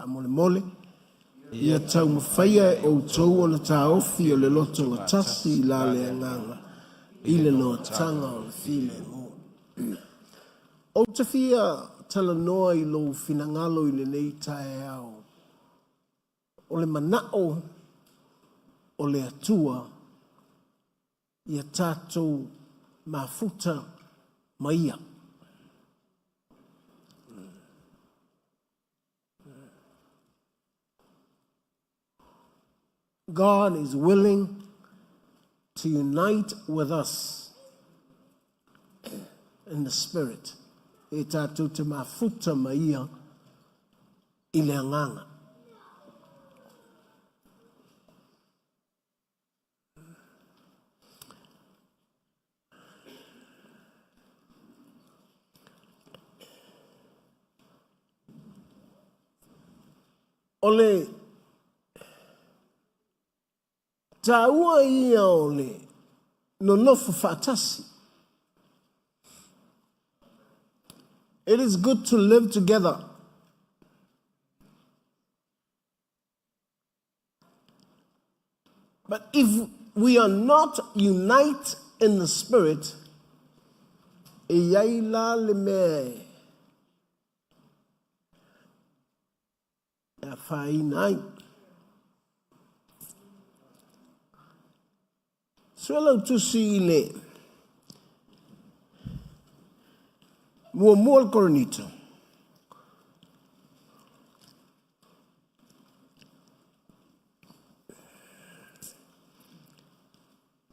mole mole. Ia tau mawhaia o tau ona tā ofi o le loto ngatasi I la le nganga. I le loa tanga o le file ngō. O te fia tala noa I lo finangalo I le nei tae au. O le manao o le atua ia tātou mafuta maia. God is willing to unite with us in the spirit. E tātou te mafuta maia I le anganga. Ole taua ia ole no nofo whaatasi. It is good to live together. But if we are not united in the spirit, e iai la le mea e whainai. Suelo tusi le mua koronito.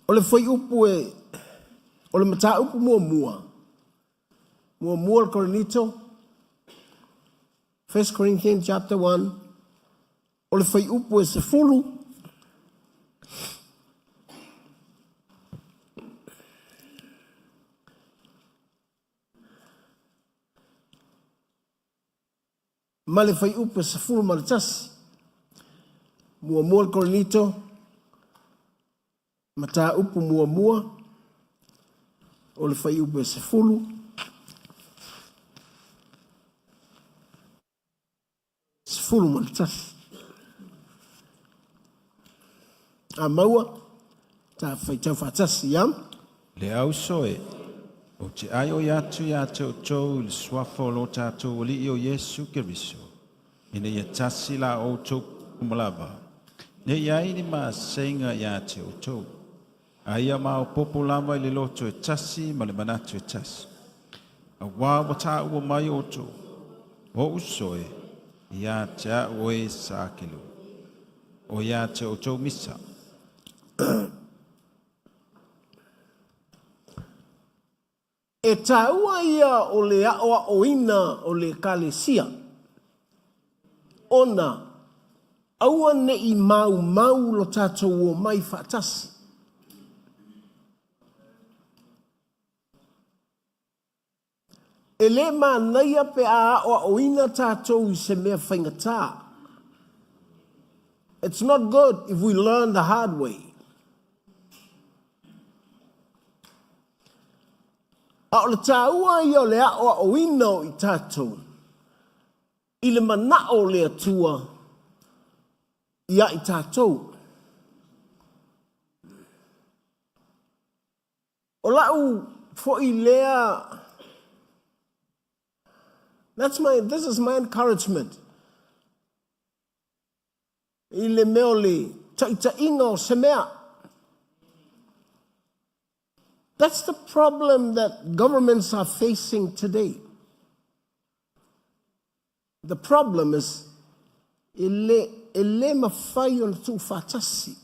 Ole foi upu e ole mata upu mua koronito. 1 Corinthians chapter 1. Ole foi upu e se fulu. Male fai upe sa fulu maritasi. Mua koronito. Mata upu mua. Ole fai upe sa fulu. Sa fulu maritasi. A maua. Ta fai tau fatasi yam. Le au soe. O te ai o yatu ya te tau le swafo lo tātou o li o Yesu Keriso. Ina ia tasi la o tau kumalaba. Ne iai ni maa senga ya te o tau. Aia maa o popo lama I le loto e tasi ma le manatu e tasi. A wā wata ua mai o tau. O usoe ia te a oe sa akilu. O ia te o tau misa. E taua ia o le aoa o ina o le kalesia. Ona, aua ne I mau lo tātou o mai whaatasi. E le mānaia pe a aoa o ina tātou I se mea whaingatā. It's not good if we learn the hard way. A o le tāua ia o le aoa o ina o I tātou. I le manao le atua ia I tātou. O lau fo I lea. This is my encouragement. I le meo le taʻitaʻiga o se mea. That's the problem that governments are facing today. The problem is ele mawhai o na tu whatasi.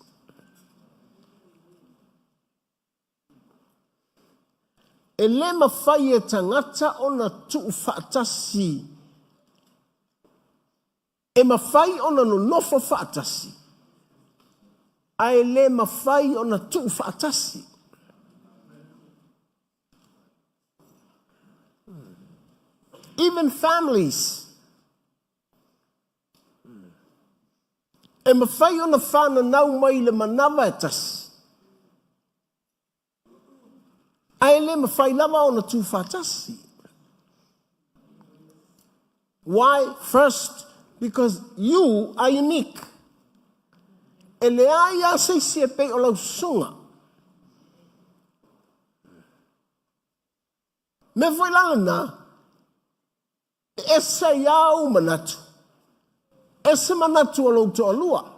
Ele mawhai e tangata o na tu whatasi. E mawhai o na no nofo whatasi. A ele mawhai o na tu whatasi. Even families. E mawhai o na whana nau mai le manawa e tasi. Ai le mawhai lava o na tū whatasi. Why? First, Because you are unique. E lea ia seisi e pei o lau sunga. Me foi langa na, esa iau manatu. Ese manatu o lau toa lua.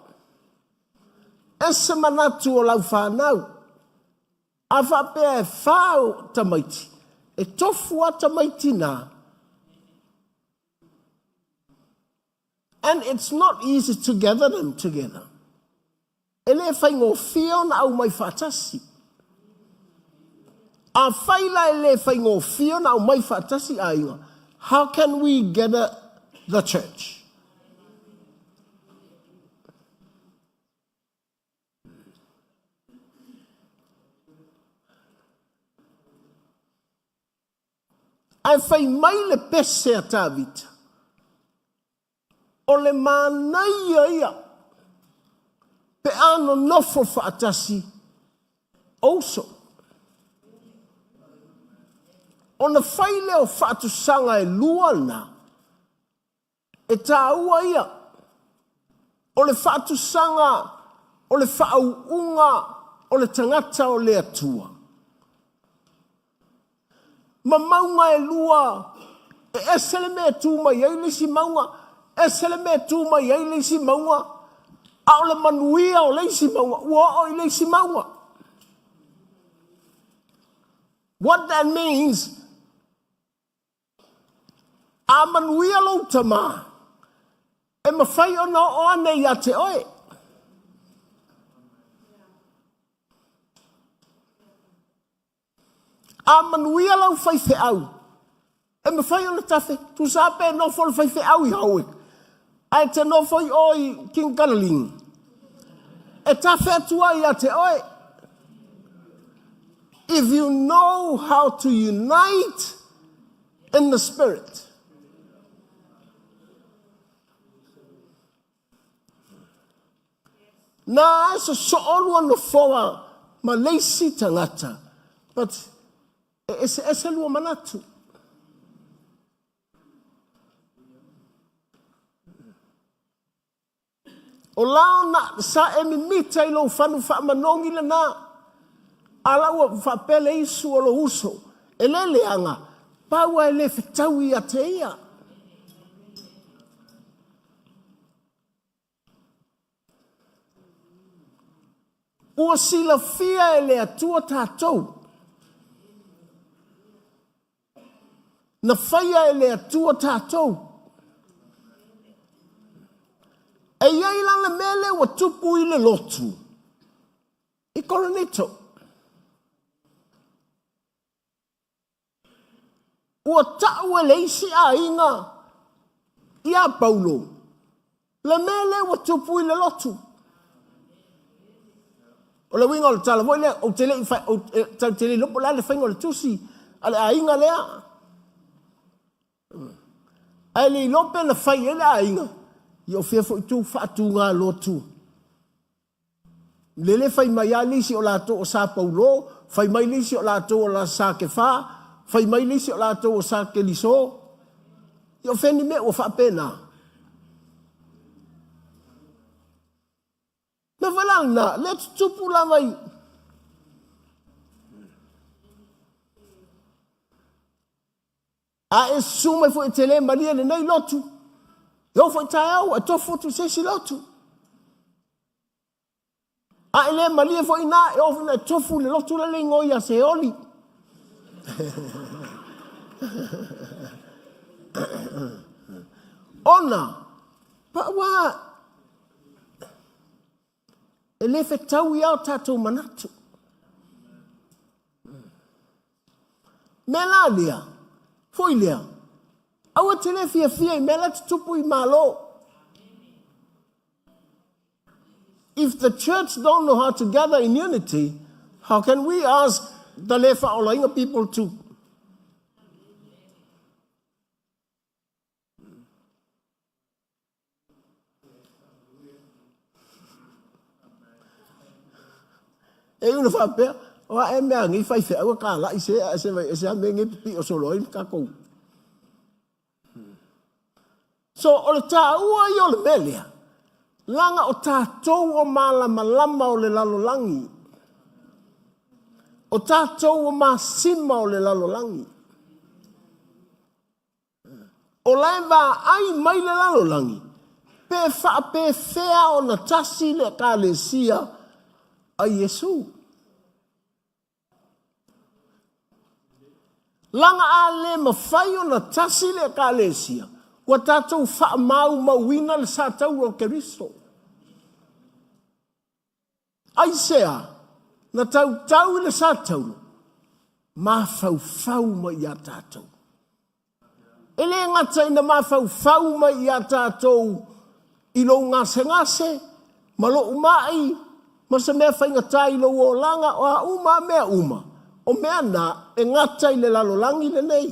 Ese manatu o lau whanau. A whapea e whao tamaiti. E tofu a tamaiti nā. And it's not easy to gather them together. Ele whaingo whio na au mai whatasi. A whaila ele whaingo whio na au mai whatasi a inga. How can we gather the church? Ai whai mai le pese a tāwita. O le mānai ia. Pe ano nofo whaatasi. Also. O na whai leo whaatusanga e luana. E tā ua ia. O le whaatusanga. O le whaauunga. O le tangata o le atua. Ma maunga e lua, e esele me tu mai eile si maunga, esele me tu mai eile si maunga, a o le manuia o le si maunga, ua o ile si maunga. What that means, a manuia lo tama, e mawhai o na o ane ia te oe. A manuia lau whaife au. E me whai o na tawhi, tu sape no fol whaife au I haue. Ai te no whai oi King Karaling. E tawhi atua ia te oe. If you know how to unite in the spirit, na esa so olu anu whawa ma leisi tangata. But ese lua manatu. O lao na sa e mimita I lo whanu wha manongi le na. Ala ua whapele isu o lo uso. E lele anga. Paua e le whetau I a te ia. Ua sila fia e le atua tātou. Na whaia e le atua tātou. E iai langa mele wa tupu I le lotu. I koronito. Ua tau e leisi a inga. Ia Paulo. Le mele wa tupu I le lotu. O le winga o le tala. Voi le o tele lopo la le whainga o le tusi. Ale a inga lea. Ai li lope na whai ele a inga. I o whia fo I tū whaatu ngā lotu. Lele whai mai a lisi o lato o sa Paulo. Whai mai lisi o lato o la sa ke wha. Whai mai lisi o lato o sa ke liso. I o wheni me o whaapena. Me walana, let's tupu la mai. A e sume fo I tele maria le nei lotu. Yo fo tai au a tofu tu se si lotu. A ele maria fo ina e ofo na tofu le lotu le ngoi a se oli. Ona pa wa ele fe tau ia o tatou manatu. Melalia foi lea. Aua tele fia I mela tupu I malo. If the church don't know how to gather in unity, how can we ask the lefa olainga people to? E una fa pe, o e mea ngi fai fe o ka la I se me ngi pi o solo I ka ko. So o le tāua I o le melea. Langa o tātou o malama o le lalolangi. O tātou o masima o le lalolangi. O laiva ai mai le lalolangi. Pe fea o na tasi le kālesia a Yesu. Langa a le mawhai o na tasi le kālesia. Wa tātou wha mauina le sātau o Keriso. Ai sea, na tau le sātau, ma fau mai a tātou. Ele ngata ina ma fau mai a tātou, ilo ngase, malo umai, ma se mea whaingatai ilo o langa, o a mea uma. O mea na, e ngata i le lalolangi le nei.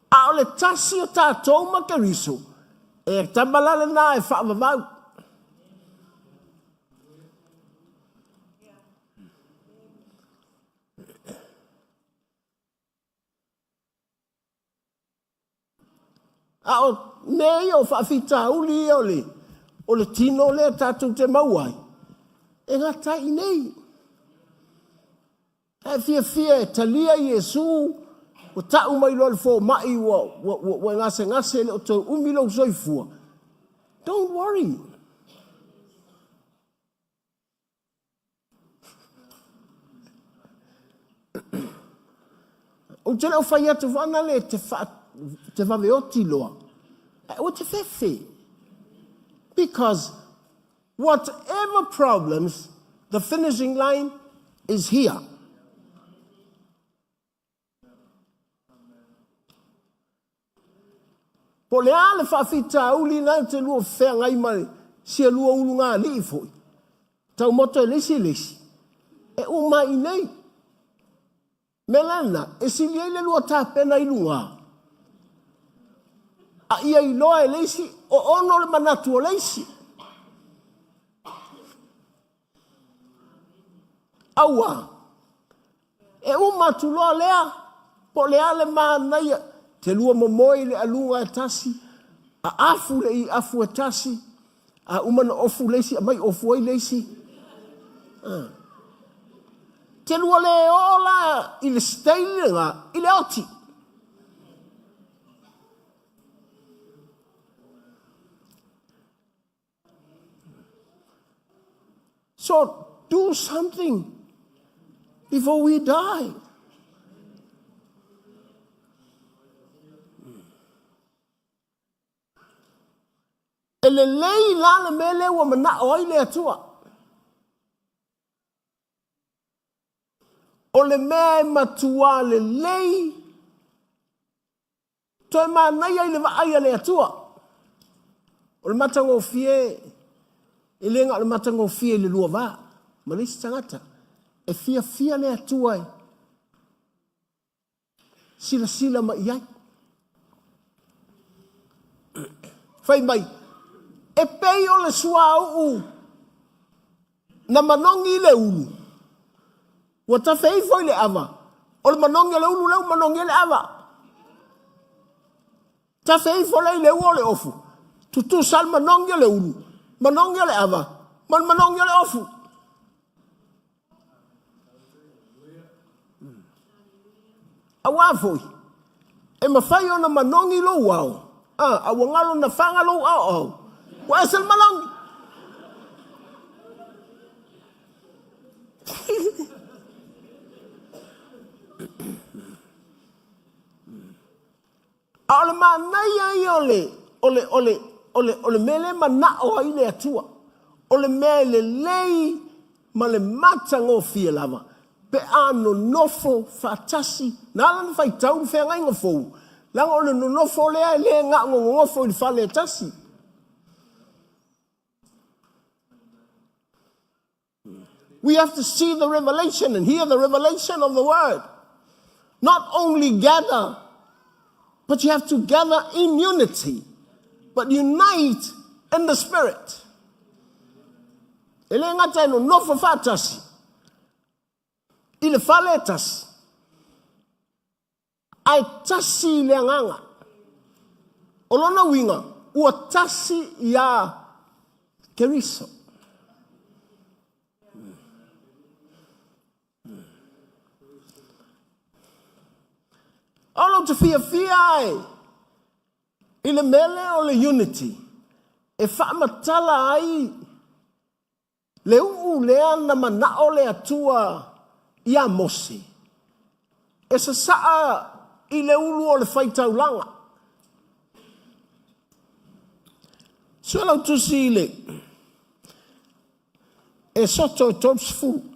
A o le tasi o tātou ma Keriso, e tamalale na e whaavavau. A o nei o whaafita uli o le tino le tātou te mauai. E ngata I nei. E fia e talia Yesu, o tau mai lo le fo mai wa ngase le o tau umilo soifua. Don't worry. O tele o whai atu wana le te waveoti loa. O te fefe. Because whatever problems, the finishing line is here. Po le ale whawhita uli nau te lua whea ngai mai, sia lua ulu ngā li foi. Tau moto e lesi. E o mai nei. Melana, e sili ele lua tā pena I lunga. A ia I loa e lesi, o ono le manatu o lesi. Aua, e umatu loa lea, po lea le mānaia, te lua momoi le alunga e tasi, a afu le I afu e tasi, a umana ofu lesi, a mai ofu ai lesi. Te lua le ola I le steilinga, I le oti. So do something before we die. E le lei lana mele wa mana oi le atua. O le mea matua le lei. Toi manai ai le vaai le atua. O le matango fie. E lenga le matango fie le lua va. Malisi tangata. E fia le atua e. Sila ma iai. Fai mai. E pei o le sua u. Na manongi le ulu. Wa ta fei foi le ava. O le manongi le ulu leu manongi le ava. Ta fei foi le ulu le ofu. Tutu sal manongi le ulu. Manongi le ava. Manongi le ofu. Awa foi. E mawhai o na manongi lo wao. Awa ngalo na whanga lo au. Wa esel manongi. Ole manai ai ole mele mana o ai le atua. Ole mele lei ma le matango fia lava. Pe ano nofo fatasi. Nala fai tau fe ngai ngofo. Lang ole no nofo le nga ngofo I fale tasi. We have to see the revelation and hear the revelation of the word. Not only gather, but you have to gather in unity, but unite in the spirit. Ele ngata no nofo fatasi. Ile faletas. ai tasi le nganga. O lona winga, ua tasi ia keriso. Olo te fia ai, i le mele o le unity, e whaamatala ai, le lea na manao le atua ia mosi. E sa saa i le ulu o le whaitaulanga. Suelau tusi le, e soto e 𝚘𝚙𝚎𝚘𝚘𝚘𝚘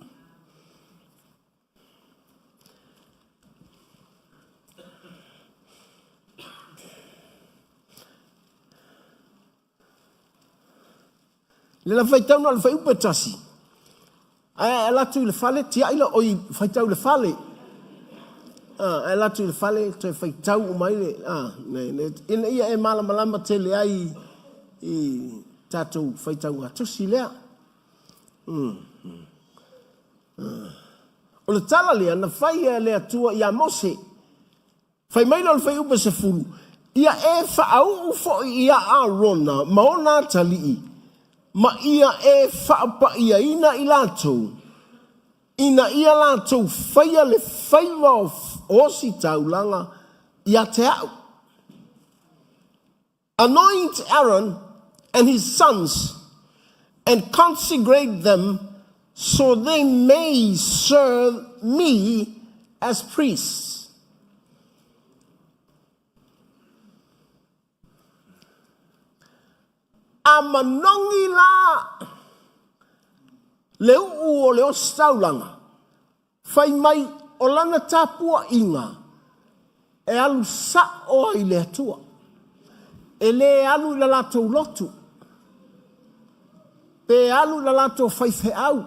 le la whaitau na le whaiupa tasi. E latu i le whale, tia ila oi whaitau le whale. E latu i le whale, toi whaitau o mai le. Ina ia e malama te le ai i tātou whaitau ngā tusi lea. O le tala lea, na whai e lea tua ia mose. Whai maila le whaiupa se fulu. Ia e whaau ufo ia a rona, maona talii. Ma ia e whaapa ia ina i lātou. Ina ia lātou whaia le whaiwa o si taulanga ia te au. Anoint Aaron and his sons and consecrate them so they may serve me as priests. A manongi la le o le o staulanga. Whai mai o lana tāpua inga e alu sa o i le atua. E le alu la lato lotu. Pe alu la lato whaife au.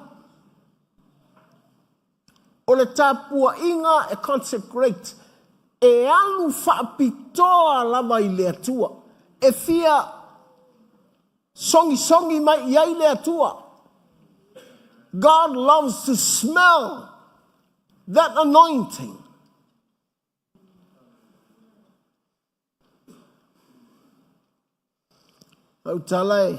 O le tāpua inga e consecrate. E alu whaapitoa lava i le atua. E fia songi mai iai le atua. God loves to smell that anointing. Au talai,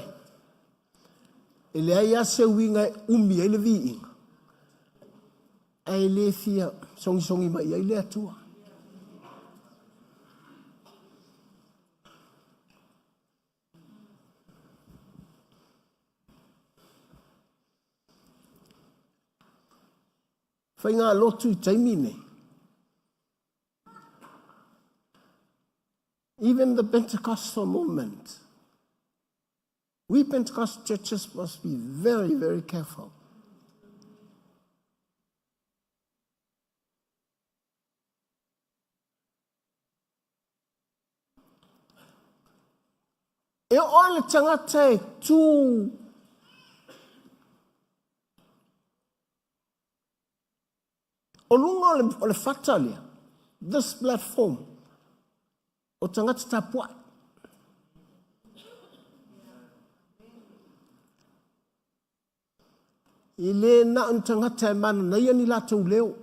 e le ai ase winga umi ai le viinga. Ai le fia songi mai iai le atua. Whainga lotu I taimine. Even the Pentecostal movement. We Pentecostal churches must be very, very careful. E ole tangata e tū o lunga o le whatalia, this platform, o tangata tapua. I le na un tangata e mana na ia ni lātou leo.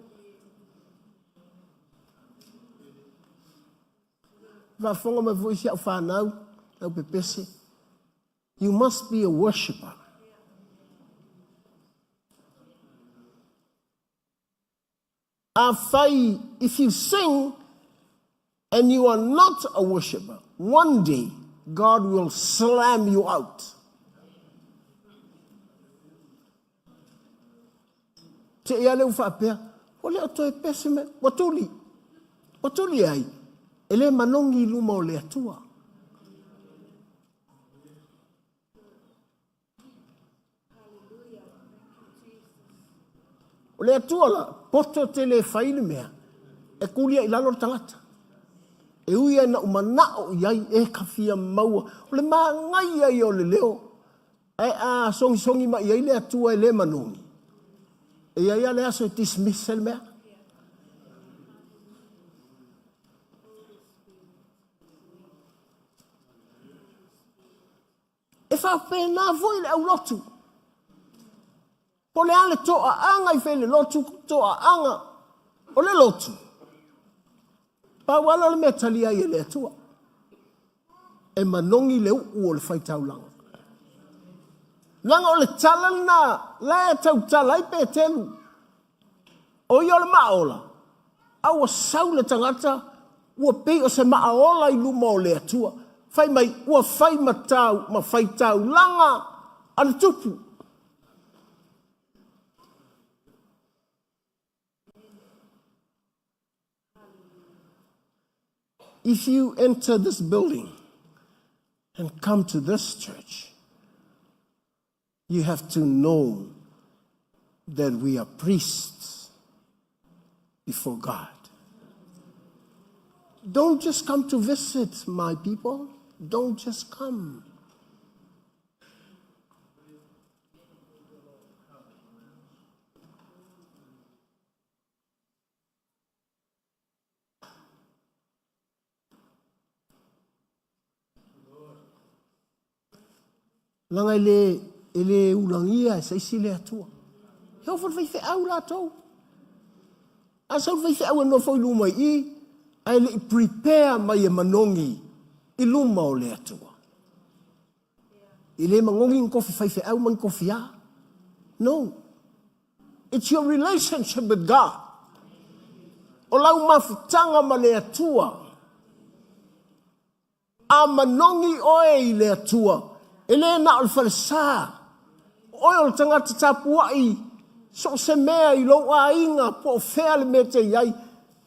Wafonga me voisi au whanau, au pepese. You must be a worshipper. If you sing and you are not a worshipper, one day God will slam you out. Te ia leu whapea, o leo toi pese me, watuli ai, ele manongi luma o le atua. O le atua la, poto te le whaile mea, e kulia I lalo tangata. E uia na umanao iai e kawhia maua, o le maa ngai ai o le leo, e a songi ma iai le atua e le manongi. E ia le aso e dismissel mea. E whapena voi le au lotu. Po le ale toa anga I whele lotu, toa anga o le lotu. Pawala le mea tali ai le atua. E manongi leu ua le whaitau langa. Langa o le tala na lae tau tala i pe telu. O i o le maola. Aua sau le tangata ua pei o se maola i luma o le atua. Fai mai ua fai matau ma whaitau langa ale tupu. If you enter this building and come to this church, you have to know that we are priests before God. Don't just come to visit, my people. Don't just come. Langa ele ulangia e saisi le atua. Heo fo fai fe au la tau. A sau fai fe au no fo luma I ai le prepare mai e manongi I luma o le atua. I le mangongi kofi fai fe au man kofi a. No. It's your relationship with God. O lau mafutanga ma le atua. A manongi oe I le atua. Ele na alfalsa. Oyo le tangata tapuai. So se mea I lo a inga po fea le mea te iai.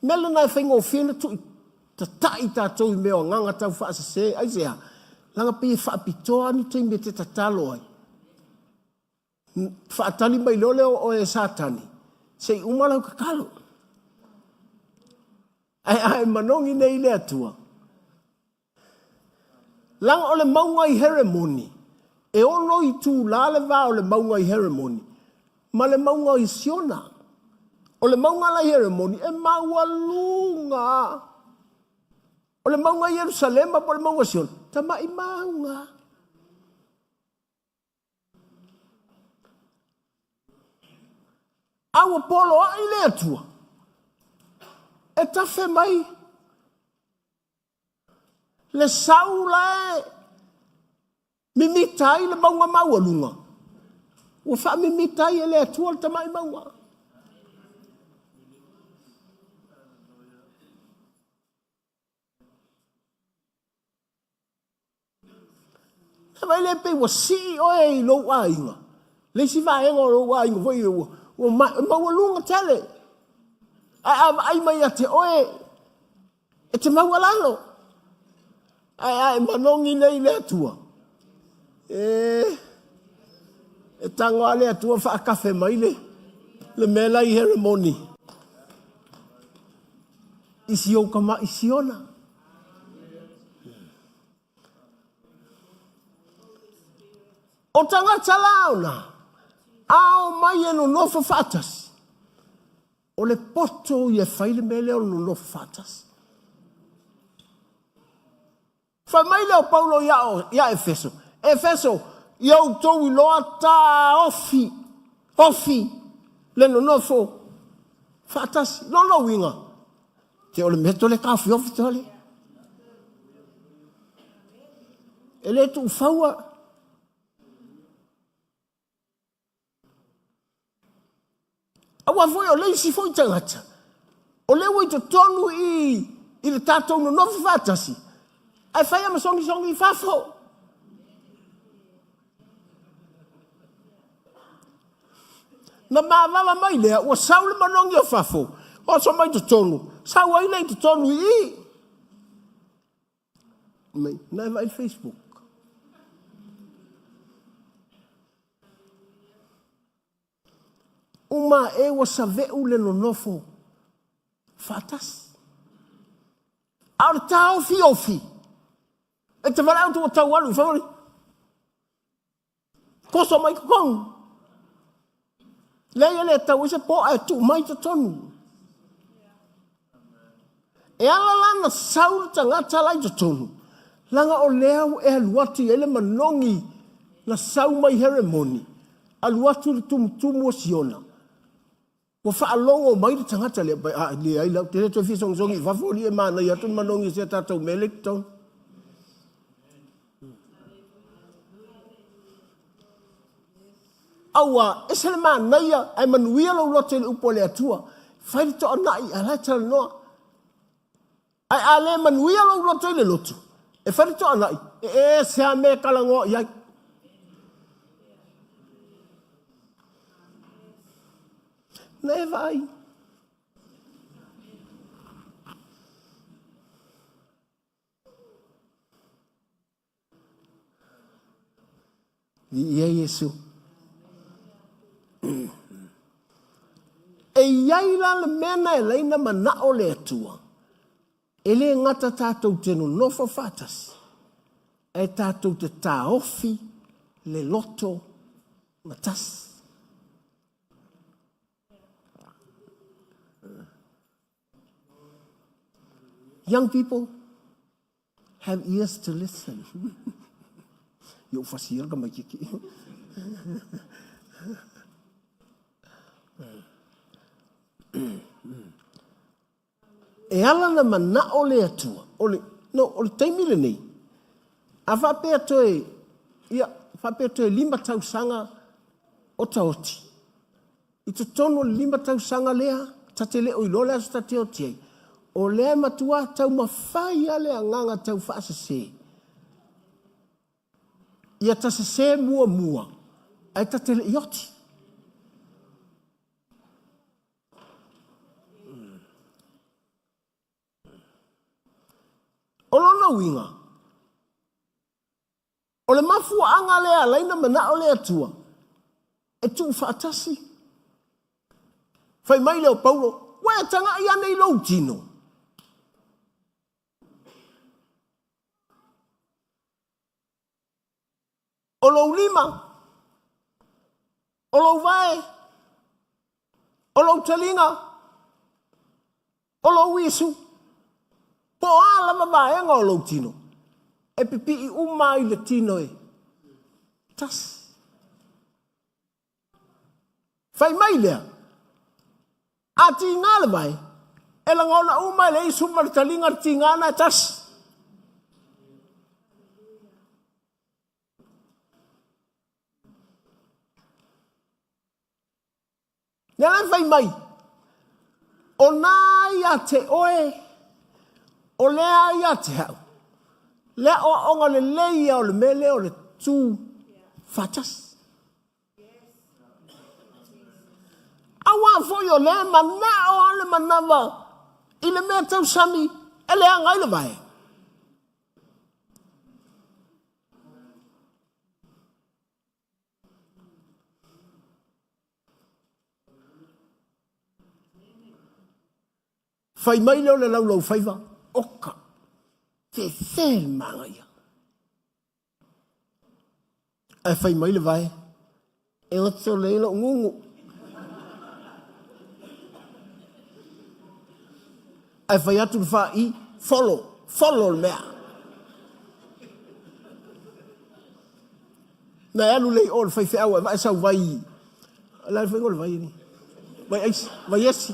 Mele na whaingo whina tu ta tai tātou I mea o nganga tau whaasa se. Ai sea. Langa pia whaapitoa ni tui me te tatalo ai. Whaatali mai lole o e satani. Se umalau kakalo. Ai manongi nei le atua. Langa o le maunga I heremoni. E ono I tu la le va o le maunga I heremoni. Ma le maunga I siona. O le maunga la heremoni e maua lunga. O le maunga I Jerusalema po le maunga siona. Tama I maunga. Awa polo a I le atua. E tafe mai. Le saula mimitai le maunga maua lunga. Ua wha mimitai e le atua le tamai maunga. Nawai le pe ua si oe I lo a inga. Le si va enga o lo a inga. Ua maua lunga tele. Ai mai a te oe. E te maua lalo. Ai manongi nei le atua. E tangoa le atua whaakafe mai le mela I heremoni. Isi o kama isi ona. O tangata launa. Ao mai e no nofo fatas. O le poto I e whaile mele o no nofo fatas. Fa mai leo Paulo ia Efeso. Efeso, iau tau I loa ta ofi, le no nofo, fatas, no winga. Te ole meto le kafi ofi te ole. Ele tu ufaua. Awa foi o leisi foi tangata. O lewa I te tonu I le tatou no nofo fatasi. Ai fai ama songi fafo. Na mawama mai lea, ua saule manongi o fafo. O so mai te tonu. Sau ai nei te tonu I. Mai, nai vai Facebook. Uma e ua saveu le no nofo. Fatas. Aure ta ofi. E te wala tu o tau alu, whawari. Koso mai kong. Leia le tau isa po ai tu mai te tonu. E ala lana sauru tangata lai te tonu. Langa o leo e aluati ele manongi na sau mai heremoni. Aluatu le tumutumu o siona. Wa whaalongo mai te tangata le ai lau te reto fisongzongi whafori e mana i atu manongi se tātou melekton. Aua, e sele maa naia ai manuia lau lote le upo le atua. Whairi to anai a lai tala noa. Ai a le manuia lau lote le lotu. E whairi to anai. E sea me kalango iai. Nei vai. Ia Yesu. E iai la le mena e leina mana o le atua. E le ngata tātou tenu nofo fatasi. E tātou te tāofi le loto matasi. Young people have ears to listen. Yo fasir ka makiki. E ala na mana o le atua. O le taimile nei. A whapea toe, whapea toe 5,000 o taoti. I te tono 5,000 lea, tate le o ilole asu tate o tiei. O lea matua tau mawhai ale a nganga tau whaasase. Ia tasase mua. Ai tate le ioti. O lona winga. O le mafua anga lea laina mana o lea tua. E tu whaatasi. Whai mai leo Paulo. Wai tanga i ane i lau tino. O lau lima. O lau vae. O lau talinga. O lau isu. Po ala mabaenga o lau tino. E pipi i uma i le tino e. Tas. Whai mai lea. A ti ngā le vai. E la ngona uma le isu maritalinga ti ngā na tas. Nela whai mai. O nā ia te oe. O lea ia te hau. Lea o onga le leia o le mele o le tū fatas. Awa foi o lea mana o ale manawa. I le mea tau sami. E lea ngai le vai. Whai mai leo le lau whaiva. Oka. Te whel manga ia. E whai mai le vai. E oto leilo ngungu. E whai atu le wha i. Follow le mea. Nai alu lei o le whai whea e sau vai. Lai whai ngole vai ni. Vai esi.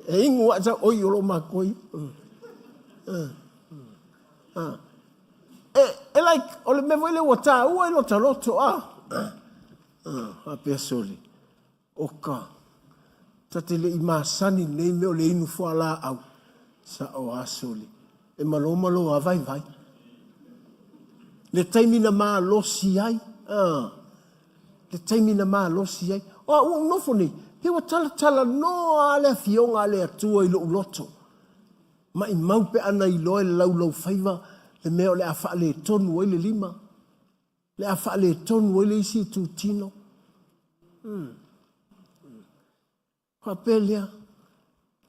E ingu ata oi olo makoi. E like, ole me voile wata ua ilo taloto a pesoli. Oka. Tate le imasani nei meo le inu fua la au. Sa o asoli. E malo a vai. Le taimina maa losi ai. Le taimina maa losi ai. O ua nofo nei. He wa tala no ale fionga ale atua i lo uloto. Ma i maupe ana i loe le lau whaiva. Le meo le afa le tonu i le 5. Le afa le tonu i le isi tu tino. Whapelea.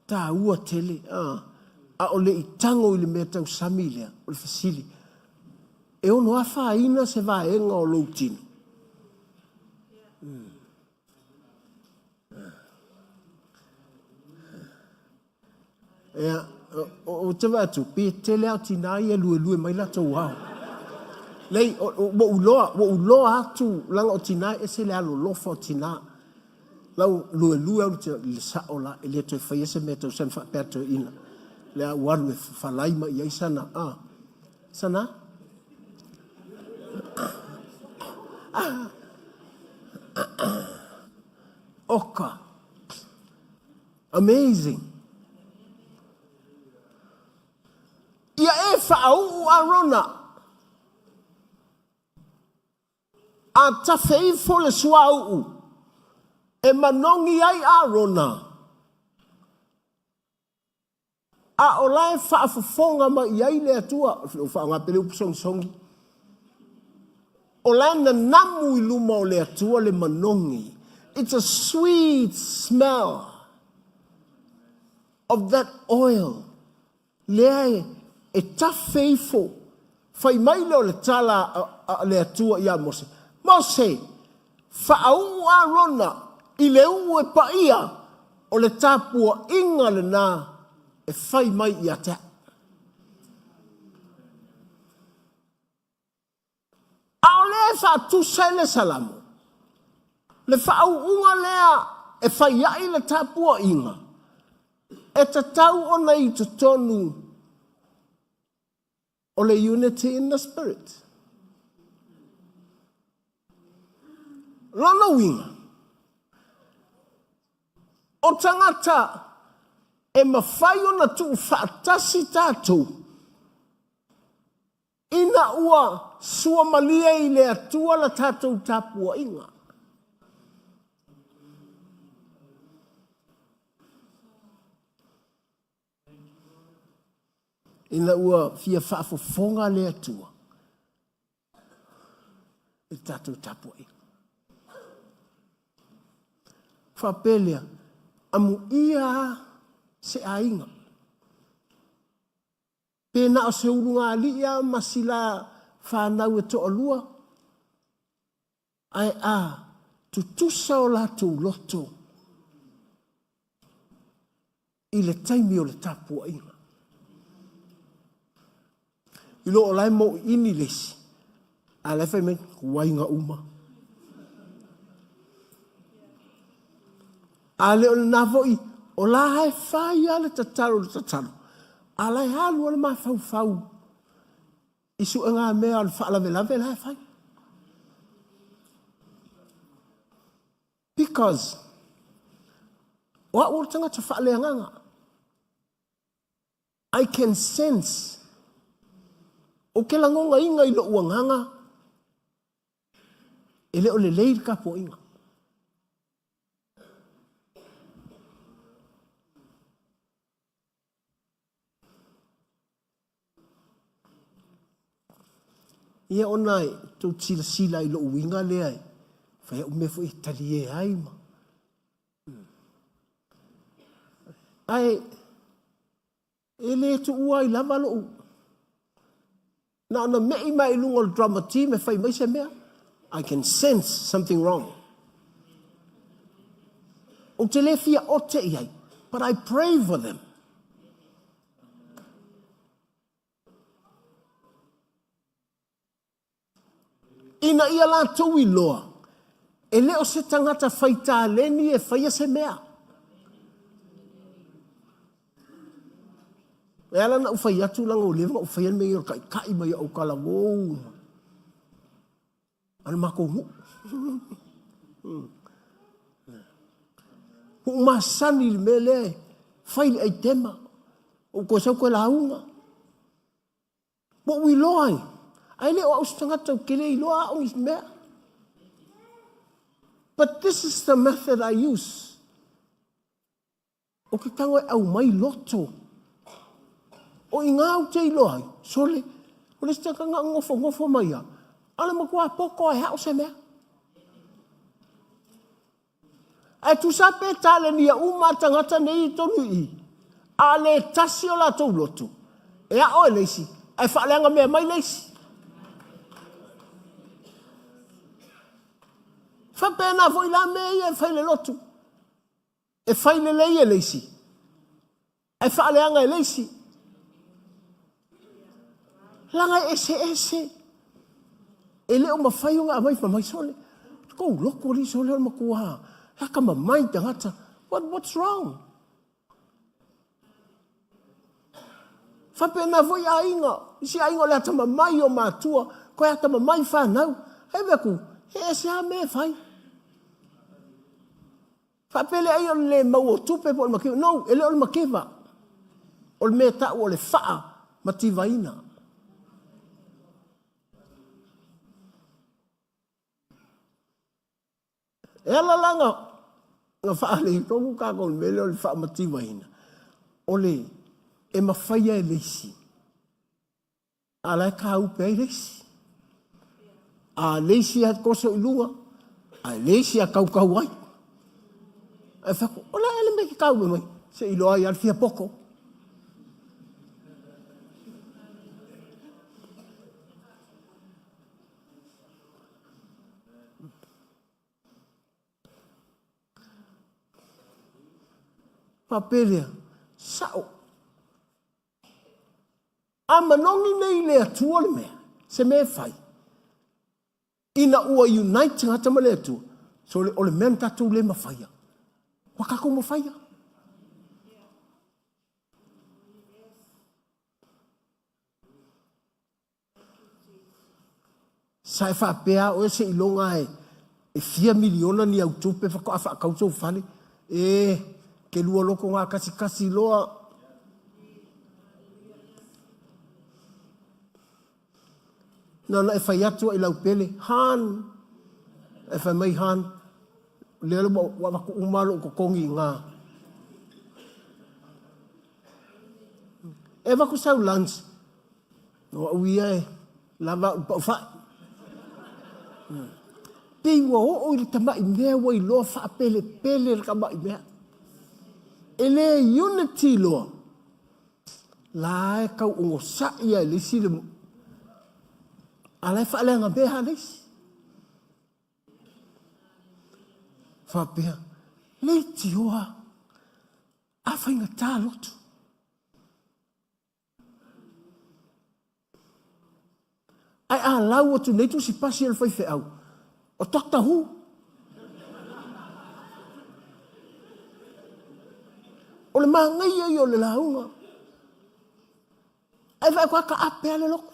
Ta ua tele. A o le itango i le mea tau sami lea. O le fasili. E ono afa ina se vaenga o lo tino. O te watu, pe tele au tinai e lue mai lato wau. Lei, wo uloa atu langa o tinai e se le alo lofa o tina. lau lue au te le saola e le toi whaia se me tau san whapeato ina. Le a waru e whalai ma iai sana. Sana? Oka. Amazing. Ia e whaau arona. A tawhei fole suau. E manongi ai arona. A olai whaafafonga ma iai le atua. Whaanga pere upusong songi. Olai na namu I luma o le atua le manongi. It's a sweet smell of that oil. Lea e tawhei fo. Whai mai leo le tala le atua ia Mose. Mose, whaau arona. I le ue paia o le tāpua inga le nā e whai mai I ata. A o le whaatusa le salamo. Le whaau unga lea e whai ai le tāpua inga. E ta tau o nei te tonu o le unity in the spirit. Lono winga. O tangata e mawhai o na tu whaatasi tātou. Ina ua sua malia I le atua la tātou tāpua inga. Ina ua fia whaafofonga le atua. E tātou tāpua inga. Whapelea. Amu ia se ainga. Pena o se urunga alia masila whanau e toa lua. Ai tutusa o lātou loto. I le taimi o le tāpua inga. I lo o lai mo ini lesi. A lai whai men wainga uma. A le o le navoi, o la hai whai ale tataro le tataro. A lai halu ale maa fau. Isu e ngā mea ale whaalawe le hai whai. Because, wa ura tangata whaaleanganga. I can sense, o ke langonga inga I lo uanganga, e le o le leir ka po inga. Ia onai, tau sila I lo uinga le ai. Whai ume fo I tali e ai ma. Ai, e le tu ua I lava lo u. Na ona mei mai lunga le drama team e whai mai se mea. I can sense something wrong. O te le fia o te iai. But I pray for them. Ina ia la tau I loa. E leo se tangata whaita leni e whaia se mea. E ala na uwhai atu langa o lewa, uwhai an mei o kai mai au kala wou. Ana mako hu. Hu masani me le, whai ai tema. O ko sau koe la unga. What we loa ai leo au tangata o kele I loa o is mea. But this is the method I use. O ke tango e au mai loto. O I ngā au te iloa ai. Sole, o le staka ngā ngofo mai a. Ale ma kua poko e hao se mea. Ai tu sape tale ni a uma tangata nei tonu I. Ale tasi o la tau loto. E a oe leisi. Ai whaaleanga mea mai leisi. Whapena foi la mea e whaile lotu. E whaile lei e leisi. E whaaleanga e leisi. Langa ese. E leo ma whaiunga a mai sole. Kou loko li sole o makua. Haka mamai tangata. What's wrong? Whapena voi ainga. Isi ainga le ata mamai o mātua. Koe ata mamai whanau. Hei weku, he se ha me whai. Whapele ai o le mau o tupe po o le makiwa. No, ele o le makiwa. O le mea tau o le whaa mativaina. E ala langa nga wha le tongu kako le mele o le wha matiwaina. O le e mawhaia e leisi. A lai ka upe ai leisi. A leisi a koso i lunga. A leisi a kau ai. E whako, o la ele me ki kau me mai. Se ilo ai al fia poko. Papelia, sao. A manongi nei le atua le mea, se me fai. Ina ua unite ngata ma le atua. So o le mea tatu le mawhaia. Wakako mawhaia. Sai whapea o se ilonga e 4 miliona ni au tupe whako a whakautou whane. Ke lua loko ngā kasi loa. Nana e whai atua i lau pele. Han. E whai mai han. Lelo wa wako umalo ko kongi ngā. E wako sau lunch. No uia e. Lava upau whai. Pei wa o i tamai mea wa i loa wha pele raka mai mea. Ele unity loa. La e kau ungo sa ia le si le. Alai wha le ngā beha leisi. Whapea. Le tioa. A whainga tā lotu. Ai a lau atu nei tu si pasi al whai au. O takta hu. O le mangai ai o le launga. Ai vai kwa ka ape ale loko.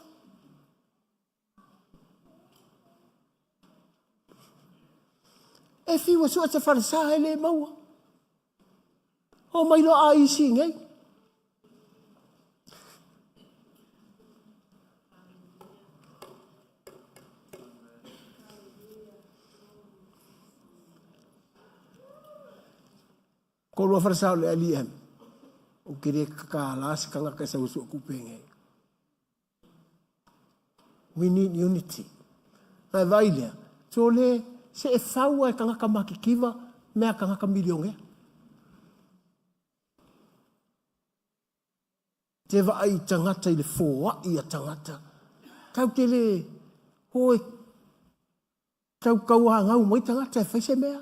E fiwa sua te wharasa e le maua. O mai lo a isi ngai. Ko lo wharasa o le aliem. O kere kakala si kanga kai sa usu o kupenge. We need unity. Nai vai lea. So le se e whaua e kanga ka makikiwa mea kanga ka milionge. Te wa ai tangata i le fōa i a tangata. Kau te le hoi. Kau ngau mai tangata e whaise mea.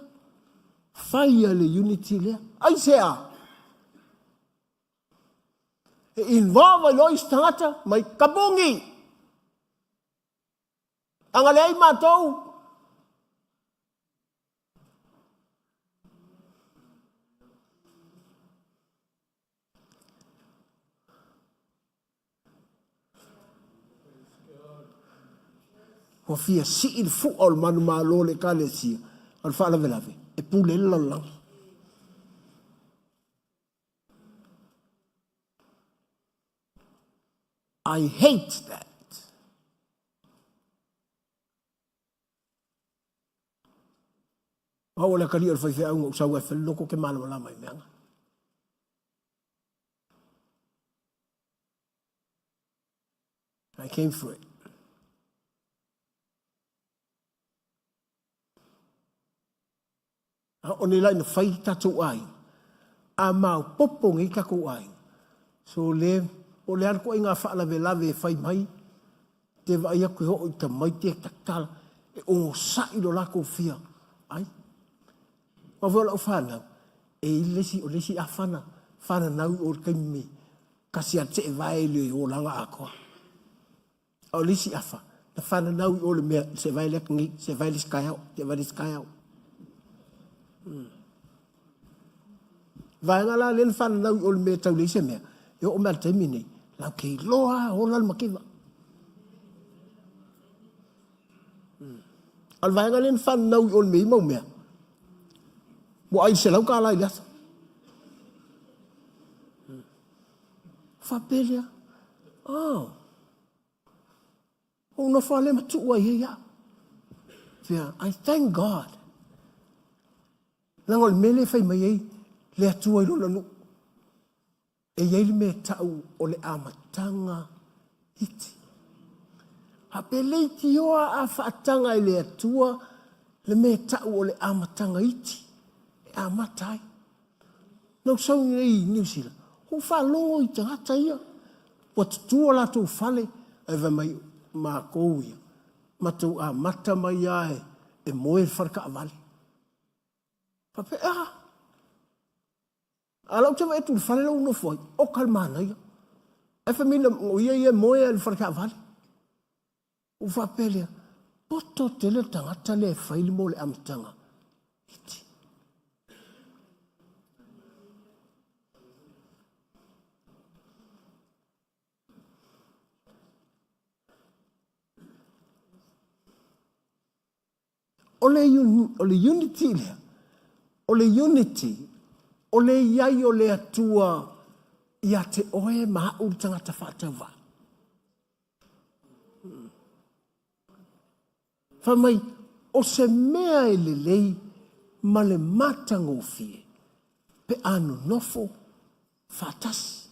Whaia le unity lea. Ai sea. E involve lois tangata mai kabungi. Anga le ai mātou. Ho fia si il fu al manu malo le kale si. Al fa la velave. E pule lalang. I hate that. Hau le kari al fai fai au sau e wheloko ke mana malama i meanga. I came for it. O ne lai na whai tatou ai. A mau popong i kako ai. So le, o le arko i ngā whaalave lave e whai mai. Te vai aku ho i ta mai te takala. E o sai do lako fia. Ai. Ma vola o whanau. E lesi o lesi a whana. Whana nau o kaimi. Kasi a te vai le o langa a koa. O lesi a wha. Na whana nau o le mea se vai le kangi. Se vai le skaiau. Te vai le skaiau. Vaenga la len fan na ol me tau le semea. Yo o mal temini. La ke loa o la makiva. Al vaenga len fan na ol me mo mea. Mo ai se lau ka la ilas. Fa pelia. Oh. Oh no fa le matu wa ya. I thank God. Langol mele fai mai le atua i lona nu. E iei me tau o le amatanga iti. Ha pelei ti oa a whaatanga i le atua le me tau o le amatanga iti. E amatai. Nau sau nei New Zealand. Ho whalongo i tangata ia. Wa tutua la tau whale e va mai ma kou ia. Matau a mata mai ai e moe wharka avale. Pape alau te vai tu whale lau no foi. O kalmana ia. E famila o ia moe e wharka avale. U whapelia. Poto tele tangata le whaili mo le amatanga. Iti. Ole unity le. Ole unity. Ole iai o le atua ia te oe maha uru tangata whaatauwa. Whamai, o se mea e le lei ma le matango fie. Pe anu nofo whaatasi.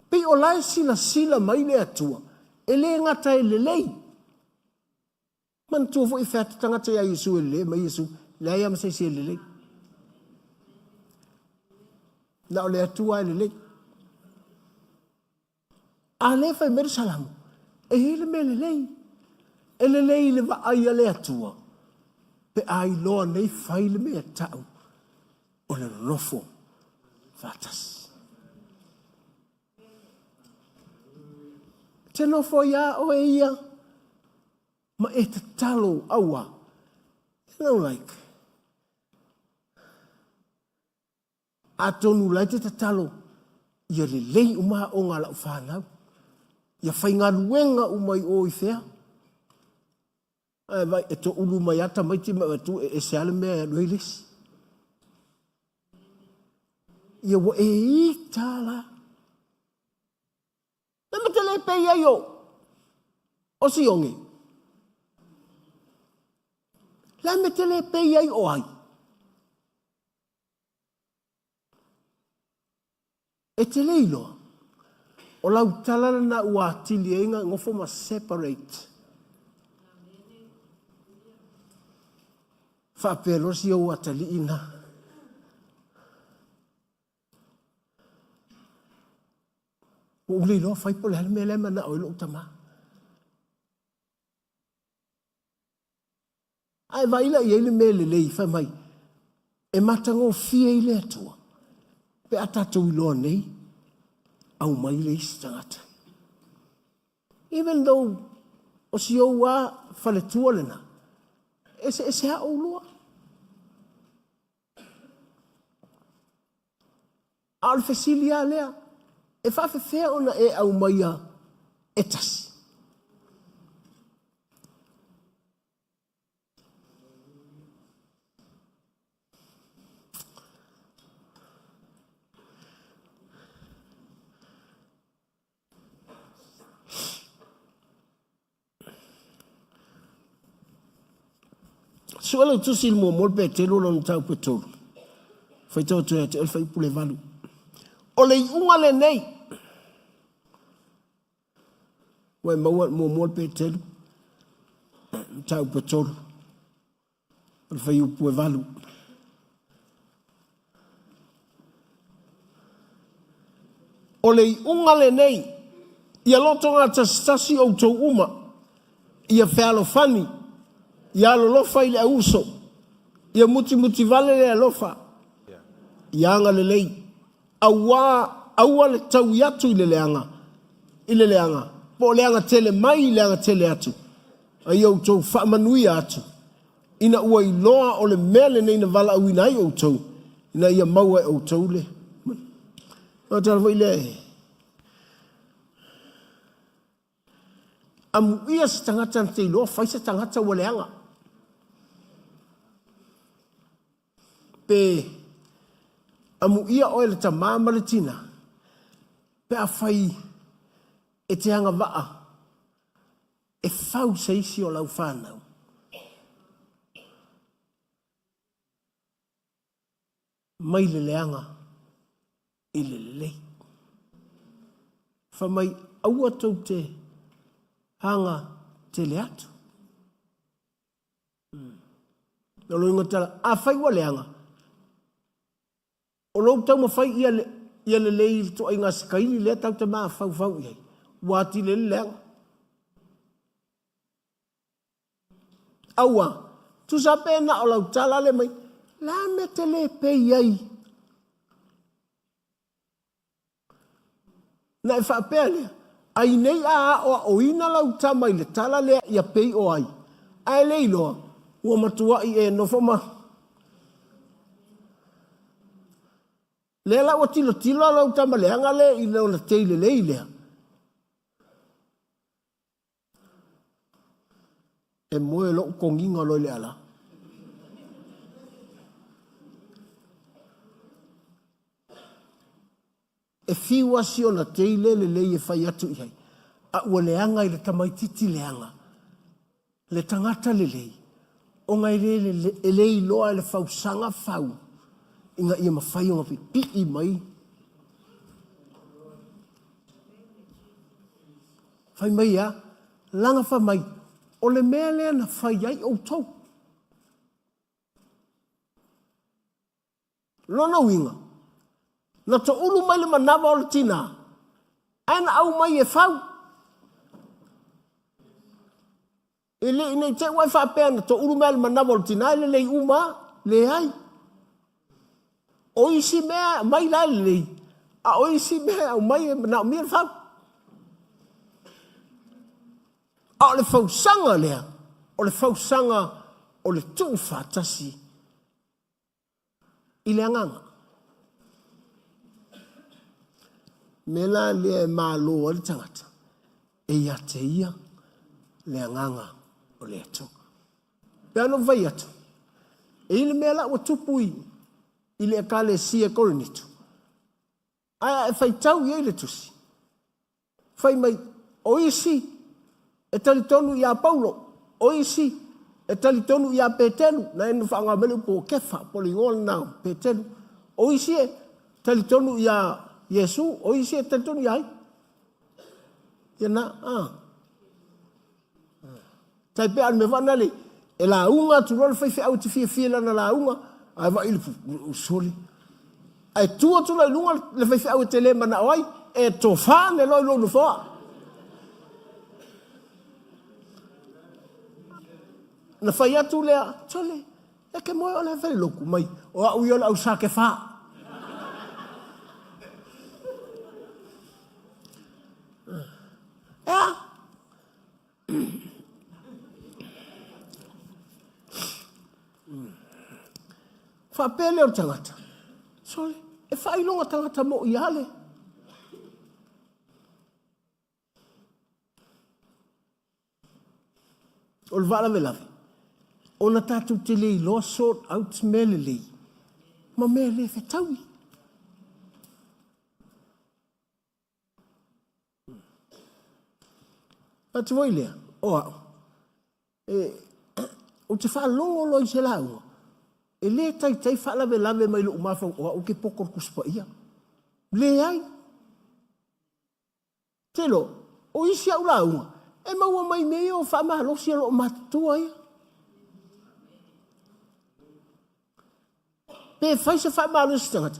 Pe o lai sila mai le atua. E le ngata e le lei. Man tua fo i whata tangata ia Yesu e le, ma Yesu, le ai ama se le lei. Na o le atua e le lei. A le fai meri salamu. E hele me le lei. E le lei le va ai a le atua. Pe ai loa nei fai le mea tau. O le nofo. Fatas. Te nofo ia o e ia. Ma e te talo aua. You know, like. A tonu lai te talo. Ia le lei umaha o ngā lau whanau. Ia whai ngā luenga umai o i whea. Vai, e to ulu mai ata mai te mawatu e se ale mea e luelis. Ia wa e i tala. E ma te le pe ia yo. O si ongi. La me te le pe ia o ai. E te le iloa. O lau talana na ua atili e inga ngofo ma separate. Whapelo si o atali ina. O uli loa whaipo le halme lema na oilo utama. Ai vaila i eile mele lei whamai. E matango fie i le atua. Pe atatou iloa nei. Au mai le istangata. Even though o si o wa whale tuolena. Ese ha o loa. Al fesilia lea. E whafe whea ona e au maia etasi. Suala tu sil mo mol pe telo lon tau petol. Fai tau tu e te el fai pule valu. O le unga le nei. Wai maua mo mol pe telo. Tau petol. El fai upu e valu. O le unga le nei. Ia lotonga tastasi o tau uma. Ia fealo fani. Ia alofa i le auso. Ia muti vale le alofa. Ia anga le lei. Aua le tau iatu i le leanga. I le leanga. Po leanga tele mai i leanga tele atu. A iau tau whaamanui atu. ina ua iloa o le mea lenei na vala auina ai outou ina ia maua e outou le o tala foi le amuia se tangata na te iloa fai se tangata ua leanga pe amuia o le tamama le tina pe a fai e te anga vaa e fau seisi o lau whanau. Mai le leanga i le lei. Fa mai aua tau te hanga te le atu. Na lo inga tala, a fai wa leanga. O lo tau ma fai ia le lei to inga skaili le tau te maa fau iai. Wati le leanga. Aua, tu sa pena o lau tala le mai, la me te le pe iai. Na e wha pea lea, ai nei a o ina lau tamai le tala lea ia pei o ai. Ai lei loa, ua matua i e nofoma. Lea lau o tilo lau tama leanga le i leo na teile lei lea. E moe lo konginga lo le ala. E fiwa si o na teile le lei e fai atu iai. A ua leanga i le tamaititi leanga. Le tangata le lei. O ngai le lei loa le fau sanga fau. Inga ia mawhai o ngapi piki mai. Fai mai a, langa fa mai. O le mea lea na whai ai o tau. Lona winga. Na to ulu mai le manawa o le tina. Aina au mai e whau. E le inei te wai whapea na to ulu mai le manawa o le tina. E le lei uma, le ai. O isi mea mai la le lei. A o isi mea au mai e na o mea whau. A o le fausanga lea, o le fausanga o le tuu whātasi i le anganga. Mela lea e māloa le tangata, e ia te ia le anganga o le atu. Pea no vai atu, e ile mea la ua tupui i le akale sia korenitu. Aia e whaitau i eile tusi. Whai mai, o isi, e talitonu ia Paulo, o isi, e talitonu ia Petelu, na enu whaangamelu po kefa, po lingol nao, Petelu. O isi e talitonu ia Yesu, o isi e talitonu ia ai. Ia na, Tai pe anu me vanale, e la unga, tu role fai au te fia lana la unga, ai va ili usoli. Ai tua tu la lunga, le fai au te le mana oai, e tofa ne loi lo nufoa. Na fai atu lea, tole, e ke moe o le vele loku mai, o a ui ola au sa ke wha. Ea? Wha pele o tangata. Sole, e wha ilonga tangata mo i ale. O le wala me lawe. O na tātou te lei loa sort out mele lei. Ma mea le whetaui. Atu voi lea. Oa. O te wha longo loi se lau. E le tai wha lawe mai lo umawhau. Oa o ke pokor kuspa ia. Le ai. Te lo. O isi au lau. E maua mai mea o wha mahalosi alo o matatua ia. Pe fai se wha mahalosi tangata.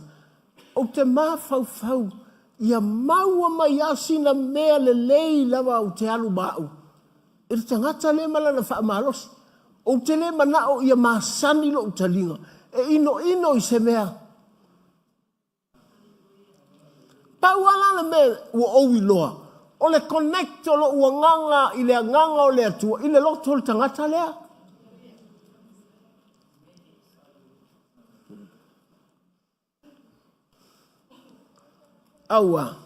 O te mawhau ia maua mai asina mea le lei lawa o te alu mau. E tangata le malana wha mahalosi. O te le mana o ia masani lo utalinga. E ino i se mea. Pau alana mea ua owi loa. O le connect o lo ua nganga i le nganga o le atua. I le loto o le tangata lea. Aua.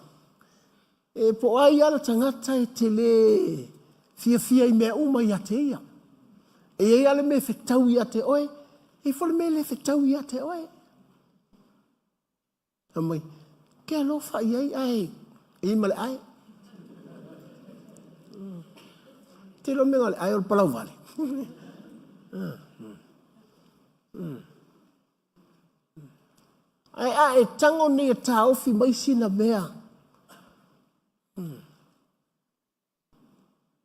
E po ai ala tangata e tele fia I mea uma ia te ia. E ala me whetau ia te oe. E whole me le whetau ia te oe. Amai, ke alofa I ai. E male ai. Te lo menga le ai o palau vale. Ai e tango ni e taofi mai sina mea.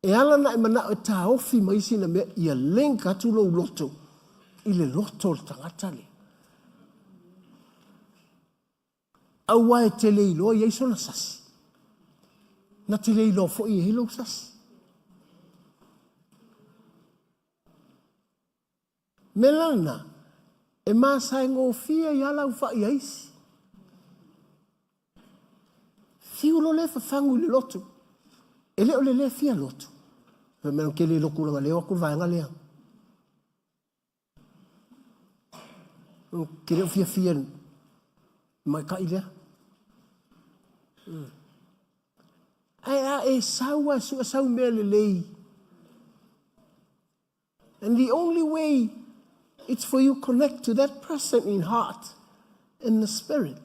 E ala na e mana e taofi mai sina mea ia lenka atu lo loto. I le loto le tangata le. Aua e tele ilo i eiso na sasi. Na tele ilo fo I hilo sasi. Melana, e masai ngō fia I ala ufa I aisi. Fiu lo le fafangu le loto. E leo le fia loto. Me mena ke le loku langa leo aku vaenga lea. Ke leo fia mai ka I lea. Ai e saua sau mea le lei. And the only way it's for you to connect to that person in heart and the spirit.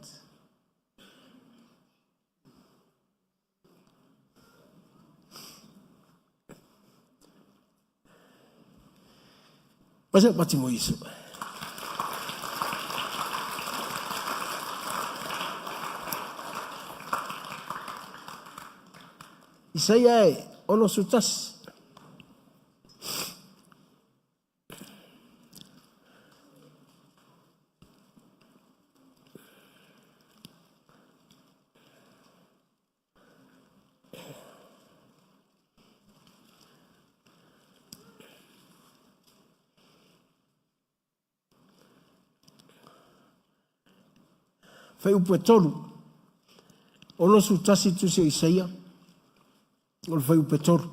Pasal pati mo Yesu. Isaia ono sutas. Fai upu e tolu. Ono su tasi tu se Isaia. Ono fai upu e tolu.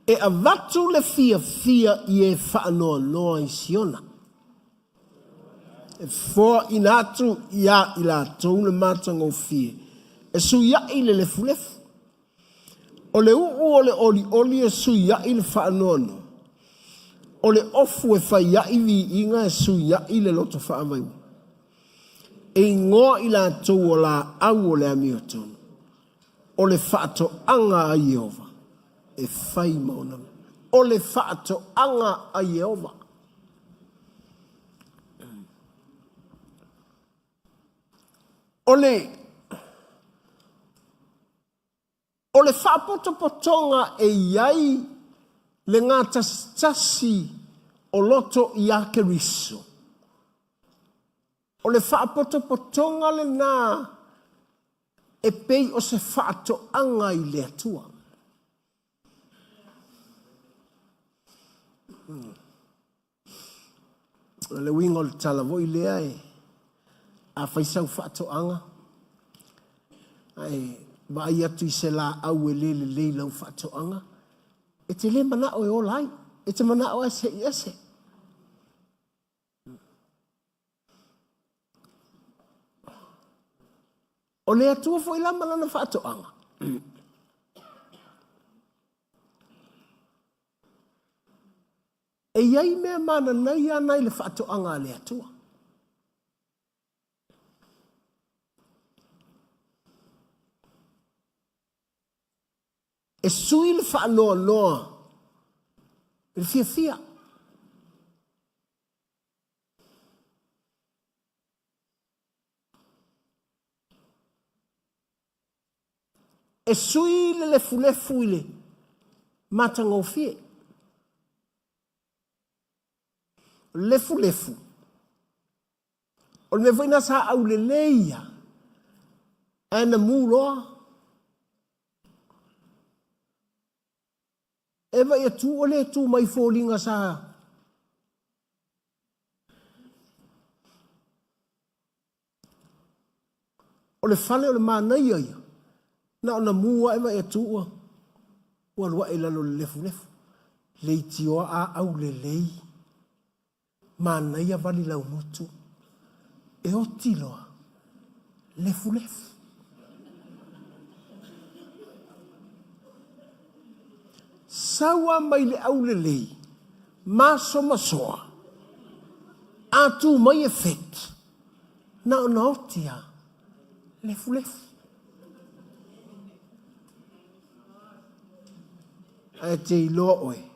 E avatu le fia I e whaanoa noa I Siona. E fōa inatu ia I la tau le matanga o fie. E su ia I le lefu. O le o le oli e su ia I le whaanoa noa. O le ofu e whai ai vi inga e su ai le loto wha amai. E ngoa I la tau o la au o le amio tonu. O le whaato anga a Yehova. E whai mauna. O le whaato anga a Yehova. O le whaapoto potonga e iai le ngā tasi o loto I a Keriso. O le whaapoto potonga le nā e pei o se whaato anga I le atua. Le winga o le talavo I lea e a whaisau whaato anga. Ai vai atu I se la au e le lau whaato anga. E te le mana o e olai. E te mana o ese I ese. O le atua fo I la malana whaatoanga. E iai mea mana nei anai le whaatoanga le atua. E sui le whaanoa noa. E fia. E sui le lefu ile. Matanga o fie. Lefu. O le me voina sa au le leia. Ana muloa. Eva ia tu ole tu mai fōlinga sa. O le whale o le mānai ia. Na ona mua eva ia tu ua. Ua lua e lalo le lefu. Lei tioa a au le lei. Mānai a vali lau mutu. E o tiloa. lefu lefu. Sawa mai le au le lei, maso masoa, atu mai effect, na otia, lefu lefu. A te iloa oe,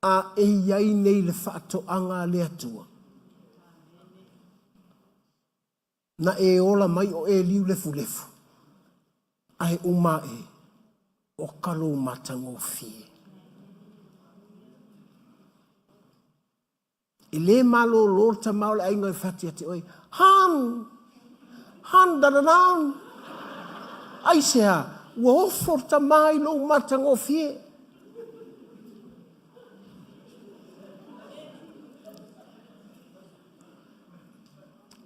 a e iai nei le whaato anga le atua. Na e ola mai o e liu lefu lefu, ai umae, o kalo matango fie. I le malo lor ta maole ai ngai whati ate oi, han dananan, ai sea, ua ofor ta mai lo matango fie.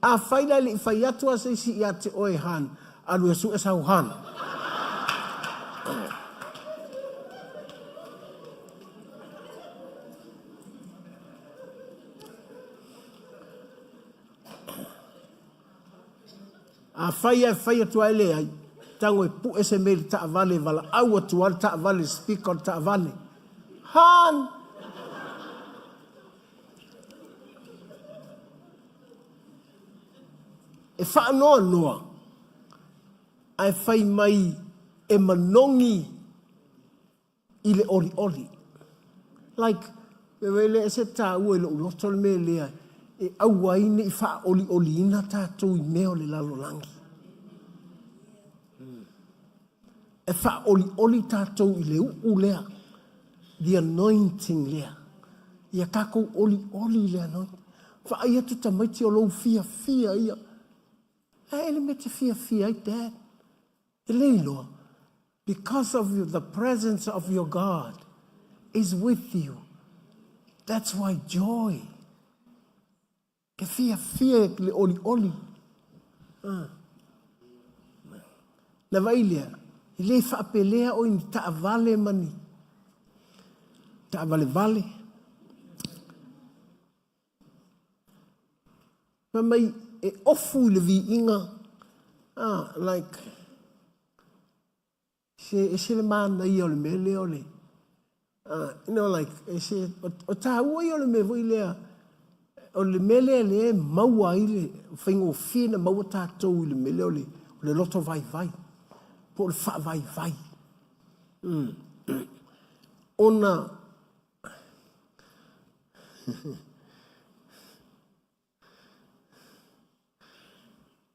A whaila li whai atua se si i ate oi han, alu e su e sau han. A whai atua ele ai, tango e pu ese mele ta avale vala, au atua ta avale, speaker ta avale. Han! E wha noa noa, ai whai mai e manongi i le ori ori. Like, me wele e se tā ua i lo loto le me lea, e au waine i wha oli oli ina tātou i meo le lalo langi. E wha oli oli tātou i le u lea, the anointing lea. Ia kako oli oli le anointing. Wha ai atu ta maiti o lou fia fia ia. Ele me te fia fia ai dad. Eleilo, because of you, the presence of your God is with you. That's why joy. Ke fia fia le oli oli. Na vailia, ile fa pelea o in ta vale mani. Ta vale vale. Pa mai e ofu le vi inga. Like, se le mana i o le mele o le. You know, like, se, o ta ua i o le me voi lea, o le mele le maua i le, whaingo whina maua tātou i le mele o le loto vai vai. Po le wha vai vai. Ona,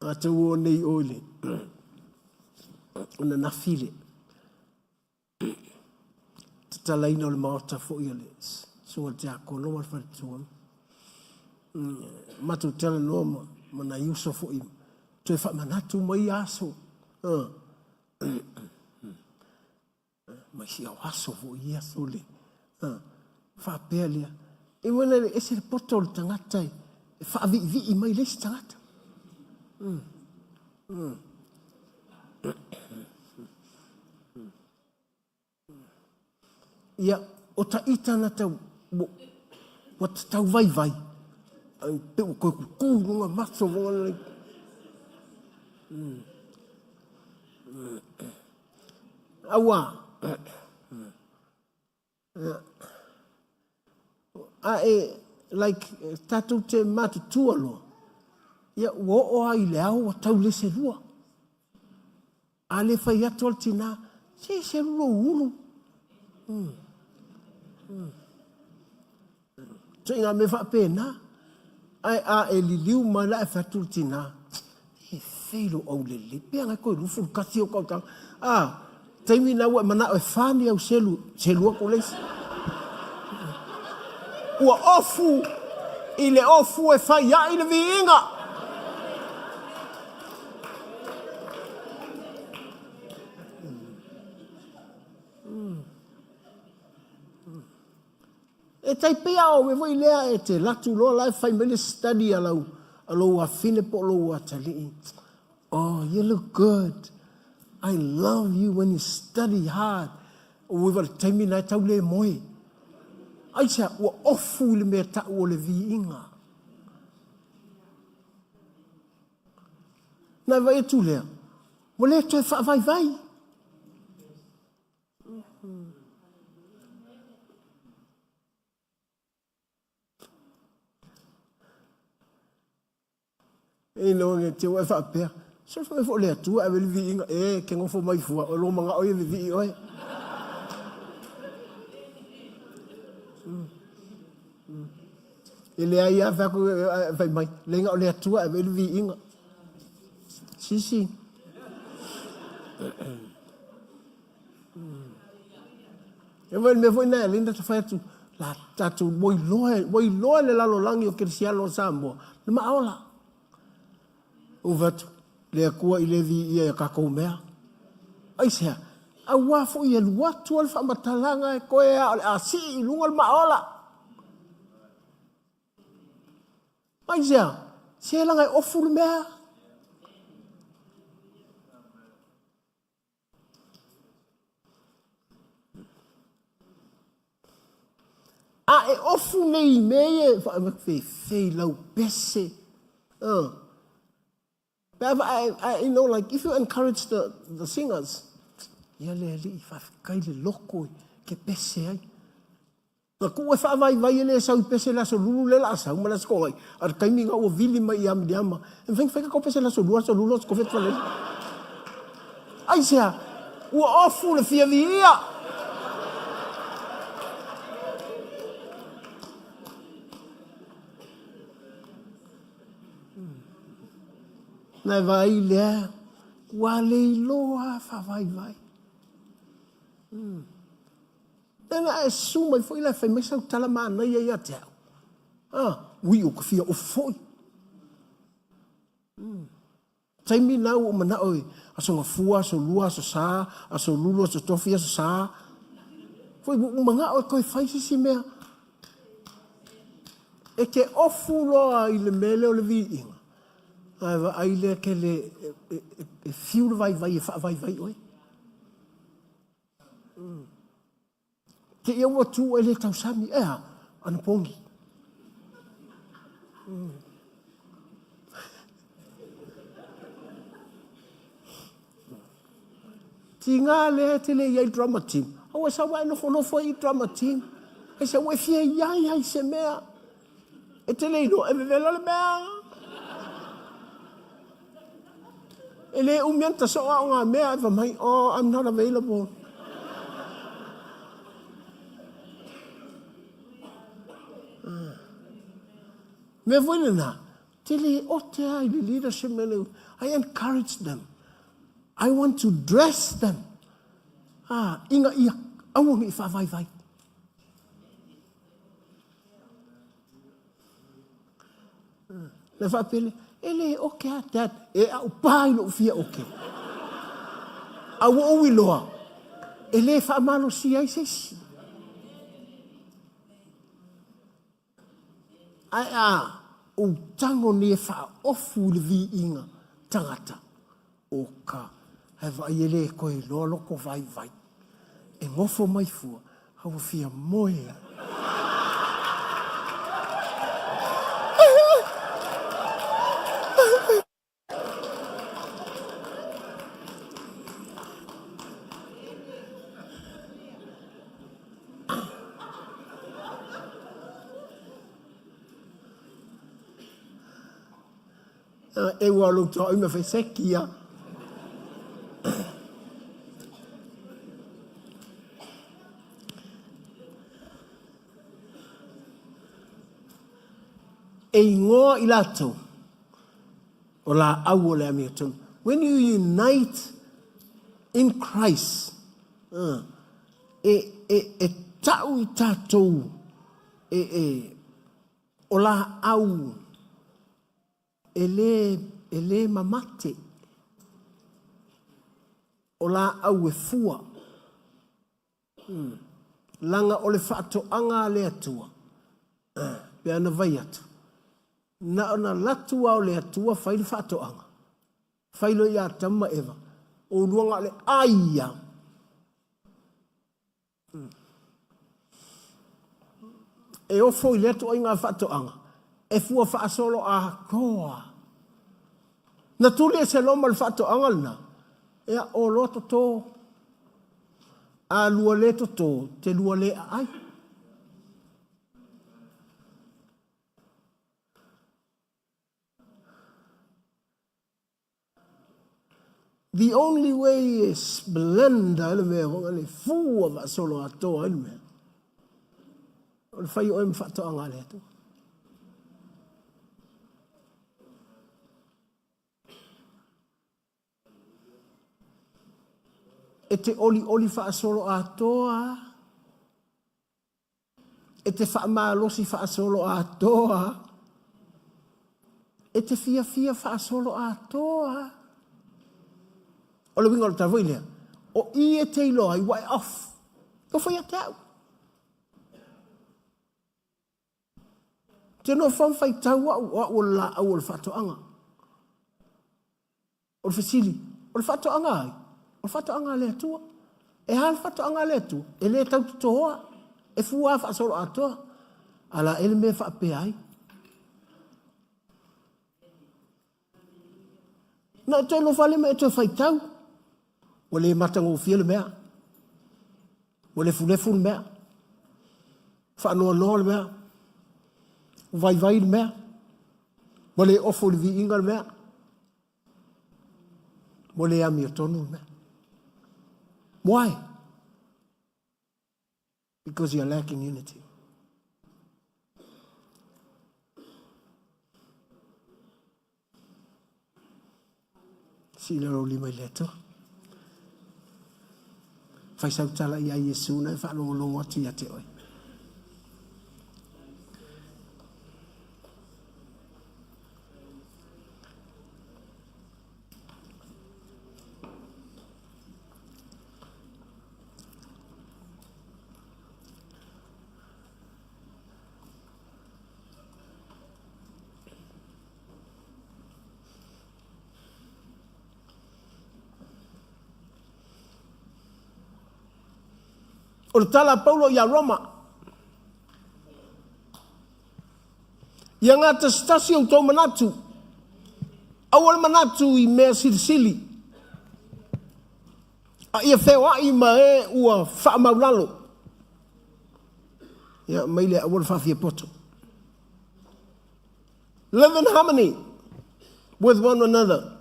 ata ua nei ole, ona na file. Tatalaina o le maota fo i ole, sunga te ako loma le whare matu tala noa ma na iuso fo i, to e wha manatu mai aso. Mai si au aso fo i aso le. Wha pēa lea. E wana le ese le poto le tangata e wha vi i mai lesi tangata. Ia, o ta itana tau, o ta tau vai vai. Pe o koe kuku, nunga maso vonga nei. Awa. Like, tatou te matu tualo. Ia, o ai le au, o tau le se rua. A le whai atu al tina, se rua ulu. So inga me wha pēna, ai a e li liu mai la e whatu tina. E whelo au le le, pēa ngai koe rufu kasi o kautang. Taimi na ua mana o e whani au selua ko leisi. Ua ofu, i le ofu e whai ia i le vi inga. E tai pia o me voi lea e te latu loa lai whai mele study alau a fine po lo a tali. Oh, you look good. I love you when you study hard. O we wale taimi nai tau le moe. Ai sea, ua ofu le mea ta o le vi inga. Na vai tu lea. Mo le toi fa vai vai. E no nge te wa fa pe. So fa fo le tu a vil vi inga e ke ngo fo mai fu o lo manga o ye vi oi. Ele ai a fa ko vai mai le nga o le tu a vil vi inga. Si. E vai me foi na linda te fa tu. La tatu boi loe le lalo langi o Cristiano Sambo. Ma aola. O vatu. Le kua i le vi ia kakou mea. Ai sea. A wafo i alu watu al whamatalanga e koe a si i lunga ma aola. Ai sea. Se langa e ofu le mea. A e ofu nei meye fe lau pese. But I know, like, if you encourage the singers, yale li fa kai le loko ke pese ai. Na ku e fa vai le sa pese la so lulu le la sa uma la sko ai. Ar kai minga o vili mai am diama. En vem fa ka pese la so lulu ko fet fale. Ai sea, o ofu le fia via. Na vai lea, wale loa fa vai. Tena e suma i foi la fe mesa tala mana ia te. Ui o kafia o foi. Taimi na o mana oi, aso ngafua, aso lua, aso sa, aso lulu, aso tofi, aso sa. Foi manga oi koi fai si mea. E ke ofu loa i le mele o le vi inga. Ai le ke le fiu vai e fa vai oi. Ke ia wa tu ele tau sami ana pongi. Tinga le te le ia drama team. Awa sa wa no fo i drama team. E se we fie ia se mea. E te le no e vela le mea. Ele umianta so nga mea va mai I'm not available. Me voina tele ote ai the leadership menu. I encourage them. I want to dress them. Inga ia awong I fa vai. Le fa pele ele oke atat e au pai no fia oke. Au o loa. Ele fa malo si ai se. Ai o tango ne fa ofu le vi inga tangata. Oka hava ele ko I lolo ko vai. E ngofo mai fu au fia moe. E ua lo to I me fe sekia. E ingoa I lato. O la au o le amiatun. When you unite in Christ, e tau I tatou, o la au, ele mamate. O la au e fua. Langa o le whaatoanga le atua. Pea na vai atu. Na ona latua o le atua whaile whaatoanga. Whailo ia tama ewa. O luanga le aia. E ofo I le atua I ngā whaatoanga. E fua whaasolo a koa. Na tuli e se loma le whaato angal na. Ea o loto tō. A lua le to tō. Te lua le a ai. The only way is blenda ele mea honga le fua wa solo atoa ele mea. O le whai o e mwhato anga le atu. E te oli wha solo atoa. E te wha maalosi wha solo atoa. E te fia wha solo atoa. O le winga o le tawai lea. O i e te iloa i wai off. Ko whai a tau. Te no whawhai tau o la au o le whatoanga. O le whasili. O le whatoanga ai. O le whatoanga lea tua. E hal whatoanga lea tua. E le tau tutoa. E fua whaasolo atoa. Ala ele me whaape ai. Na e toi lo whale me e toi whai tau. O le matango fia le mea. O le fulefu le mea. Whaanoa noa le mea. O vai vai le mea. O le ofo le vi inga le mea. O le ami o tonu le mea. Why? Because you're lacking unity. Sila ro lima leto. Fai sau tala ia Yesu na fa lo lo atu ia te oi. O le tala Paulo ia Roma. Ia ngā tastasi o tō manatu. Awal manatu i mea silisili. A ia whewa i ma e ua wha maulalo. Ia maile awal whawhia poto. Live in harmony with one another.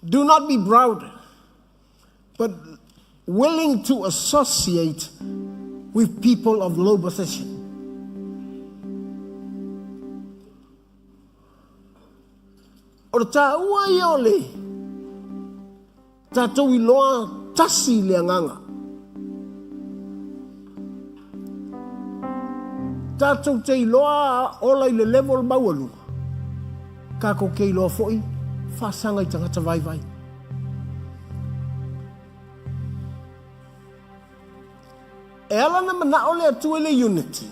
Do not be proud, but willing to associate with people of low position. O ta ua i ole, tātou i loa tasi le nganga. Tātou te i loa ola i le level maualu. Kako ke i loa foi, whasanga i tangata vai vai. E ala na mana ole atu ele unity.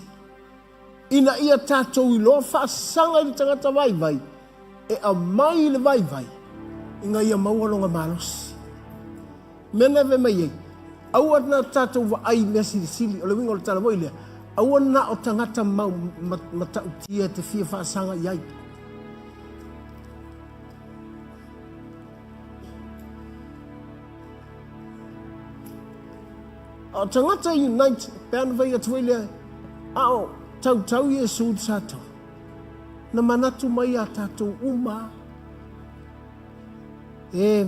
Ina ia tātou i loa whaasanga i tangata vai vai. E a mai le vai vai. Inga ia maualonga malos. Mena ve mai ei. Aua na tātou wa ai mea sili o le winga o le tala voi lea. Aua na o tangata mau matautia te fia whaasanga i ai. O tangata unite, peana vai atu ele, ao tau Yesu sato. Na manatu mai a tātou uma, e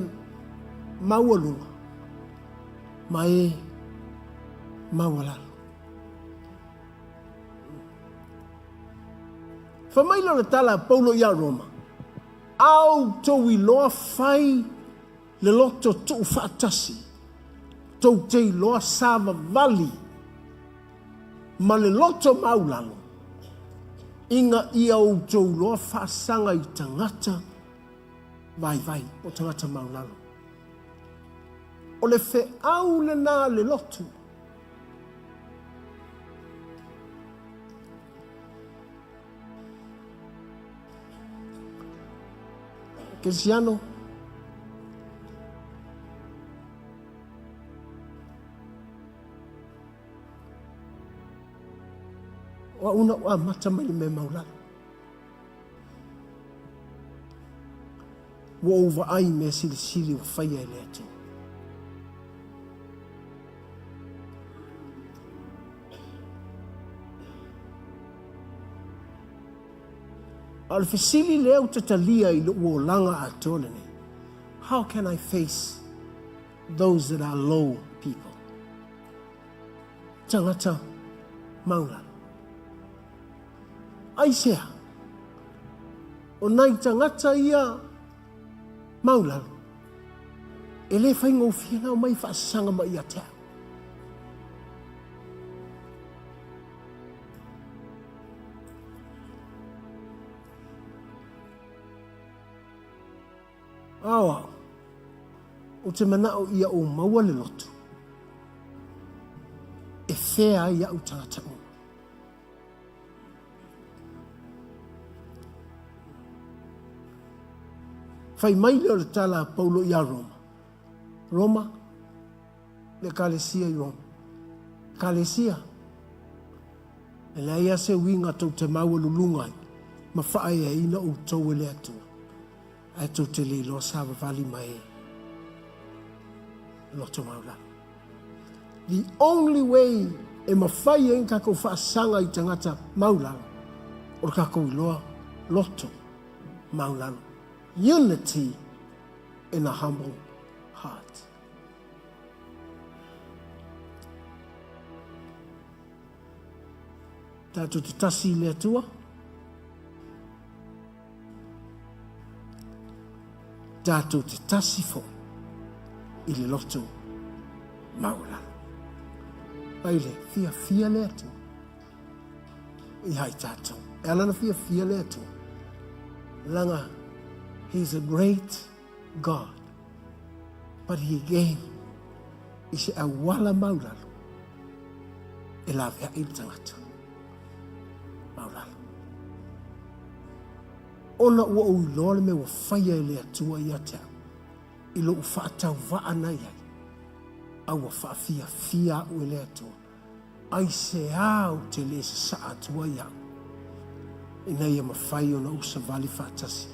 maualunga, ma e maualalo. Whamaila le tala Paulo ia Roma, au tau i loa whai le loto tu whaatasi. Tau te loa sāma vali, ma le loto maulalo. Inga ia o tau loa whaasanga i tangata vai vai o tangata maulalo. O le whe au le nā le loto. Cristiano, wa una wa mata mai me maulalo. ua ova ai mea silisili ua faia e le atua. Al fesili leo tatalia I loo langa atua lene. How can I face those that are low people? Tangata maula. Ai sea. O nai tangata ia maula. E le whainga o whianga o mai whaasanga mai ia tea. Awa, o te manao ia o maua le lotu. E whea ia o tangata o. Whai mai leo le tala Paulo ia Roma. Roma, le kalesia I Roma. Kalesia, e la ia se winga tau te maua lulungai, ma whaai e ina o tau ele atua. Ai tau te le lo sawa vali mai loto maula. The only way e mawhai e kako whaasanga I tangata maula o kako I loa loto maula. Unity in a humble heart. Tātou te tasi le atua. Tātou te tasi fo I le loto maula. Aile, fia le atua. I hai tātou. E alana fia le atua. Langa, He's a great God. But He gave I se awala maula. E la vea I tangata. Maula. Ona ua o iloa me ua whaia e le atua I atea. I lo whaatau vaana iai. A ua whaafia o le atua. Ai se au te le sa atua iau. Ina ia mawhai ona usa vali whaatasi.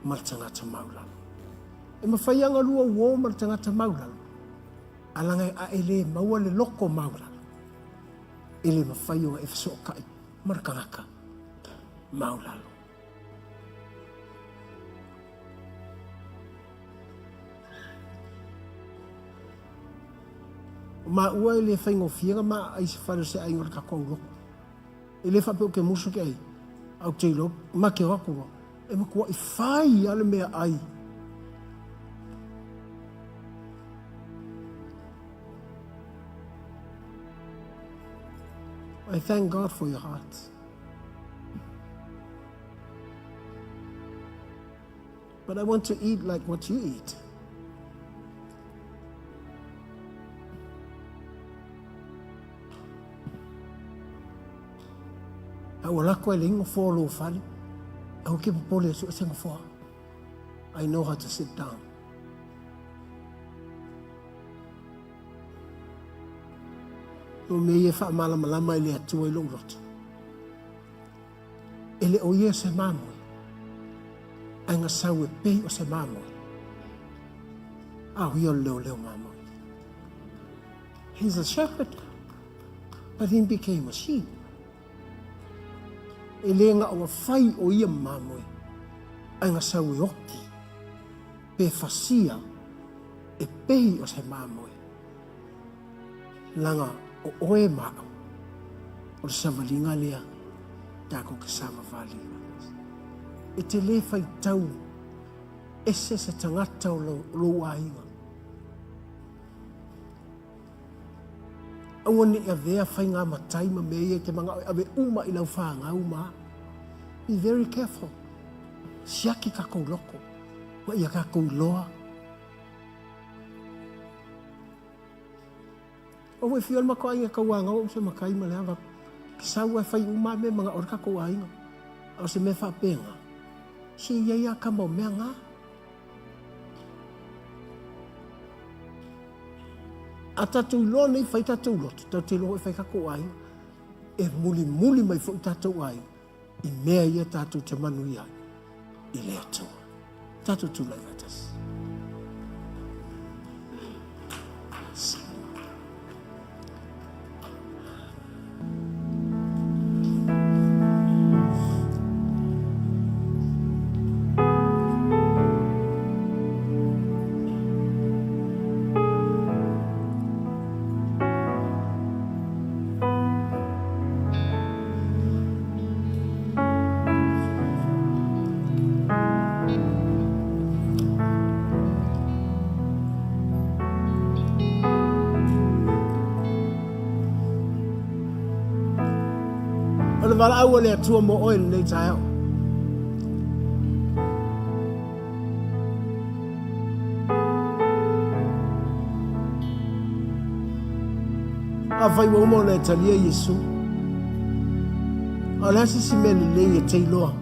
Maltangata maula. E mawhai anga lua uo maltangata maula. Alangai a ele maua le loko maula. Ele mawhai o e whasokai. Marakanaka maula. Ma ua ele whaingo whianga ma ai se whare se aingo le kakau loko. Ele whape o ke musu ke ai. Au te ilo, ma ke wakuro. E makua I whai ale mea ai. I thank God for your heart. But I want to eat like what you eat. Au alako e le ingo fōlo whali. Au ke popole su sengo fo. I know how to sit down. No me ye fa mala malama ile atua ilo roto. Ele o ye se mamo. Anga sawe pe o se mamo. Au yo leo mamo. He's a shepherd, but he became a sheep. E lenga o whai o ia mamoe, anga sawe oki, pe fasia, e pei o se mamoe. Langa o oe mao, o savalinga lea, tako ke sama vali. E te le whai tau, e se tangata o lo ainga. Awane e vea whai ngā matai ma mea ke manga ave uma I lau whaanga uma. Be very careful. Siaki kako loko. Wa ia kako loa. O we fiol mako ainga kauanga o se makai ma leava. Kisau e whai uma me mga ora kako ainga. O se me wha penga. Si ia ka mo mea ngā. A tatou loa nei whai tatou lotu, tau te loa e whai kako ai, e muli mai whai tatou ai, I mea ia tatou te manu ia, I le atua. Tatu tulai atas. Wala awal ya tua mo oil nei tayo. Afai mo na talia Yesu. Ala si simeli le ye tailo.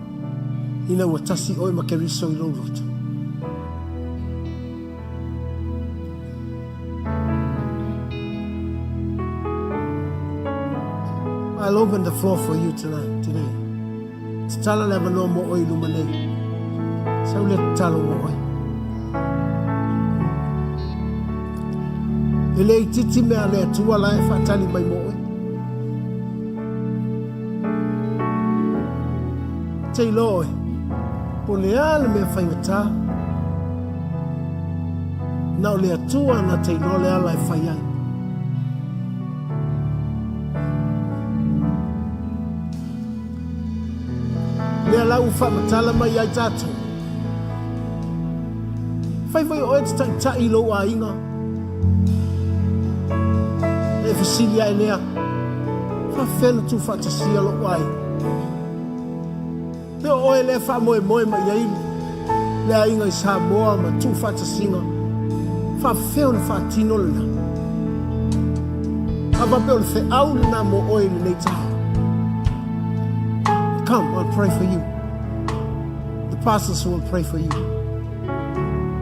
Ina watasi oil makeriso ilo roto. I'll open the floor for you today. Tala leva no mo oi lumane. Sa ule talo mo oi. Ele titi me ale tua la fa tali mai mo oi. Te loi. Po le ale me fa ngata. Na le tua na te lo le ala fa ia. Le la ufa matala mai ai tatu. Fai o ets ta ilo a inga. E fasilia enea. Fa fena tu fa tasia lo ai. Le o ele fa moe mai ai. Le a inga isa moa ma tu fa tasinga. Fa fena fa tino la. Aba pe o le fe au na mo oile nei taha. Come, I'll pray for you. The pastors will pray for you.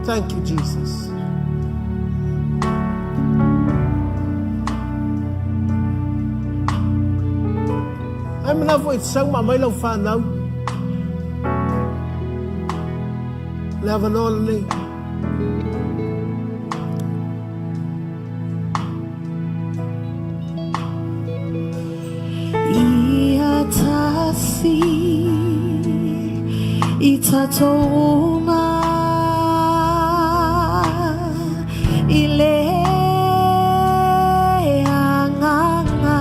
Thank you, Jesus. I'm in love with some my love fan now. Love and only. Itatoma ile anganga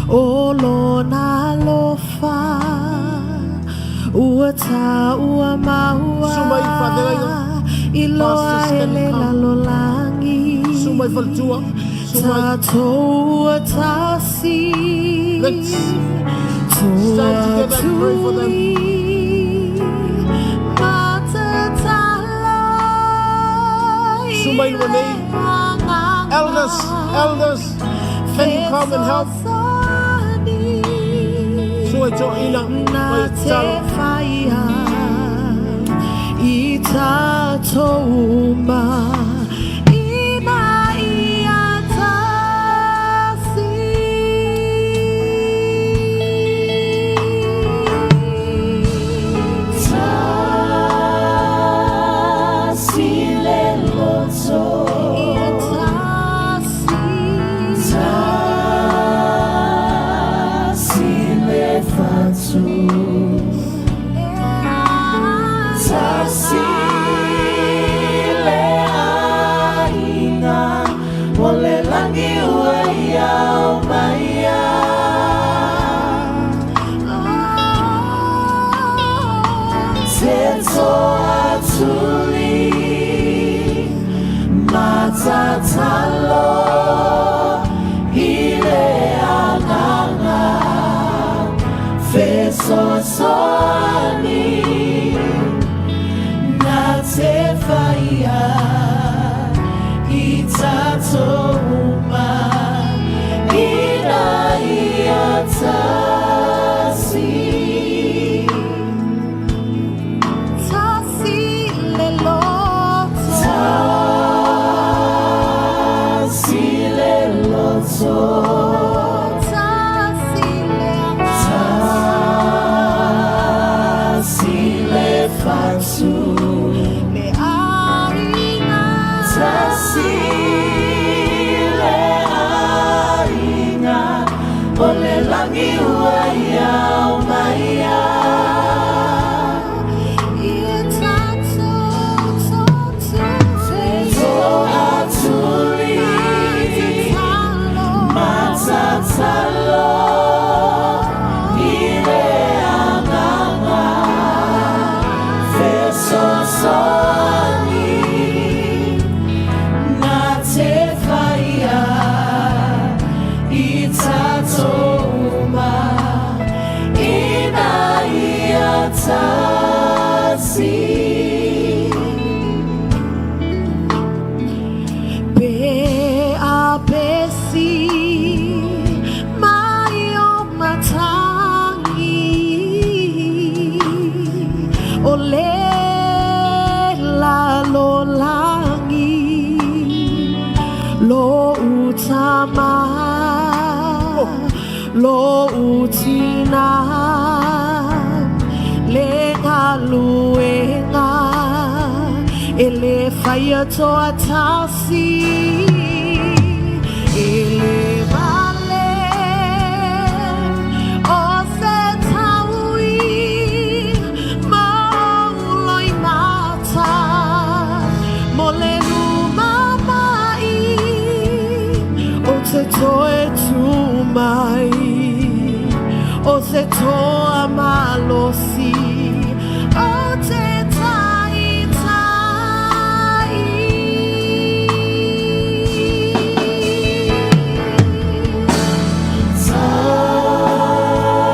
olona lofa uata uamaua iloa elela lolangi tatoa tasi. Stand together and pray for them. Sumay Renee, elders, can you come and help? Sumay Joina, Itatoma. Lo utina lenga luenga ele fire to atasi ele vale o se taui mauloi mata molelu mamai o te toe tu mai o se toa malosi o te tai tai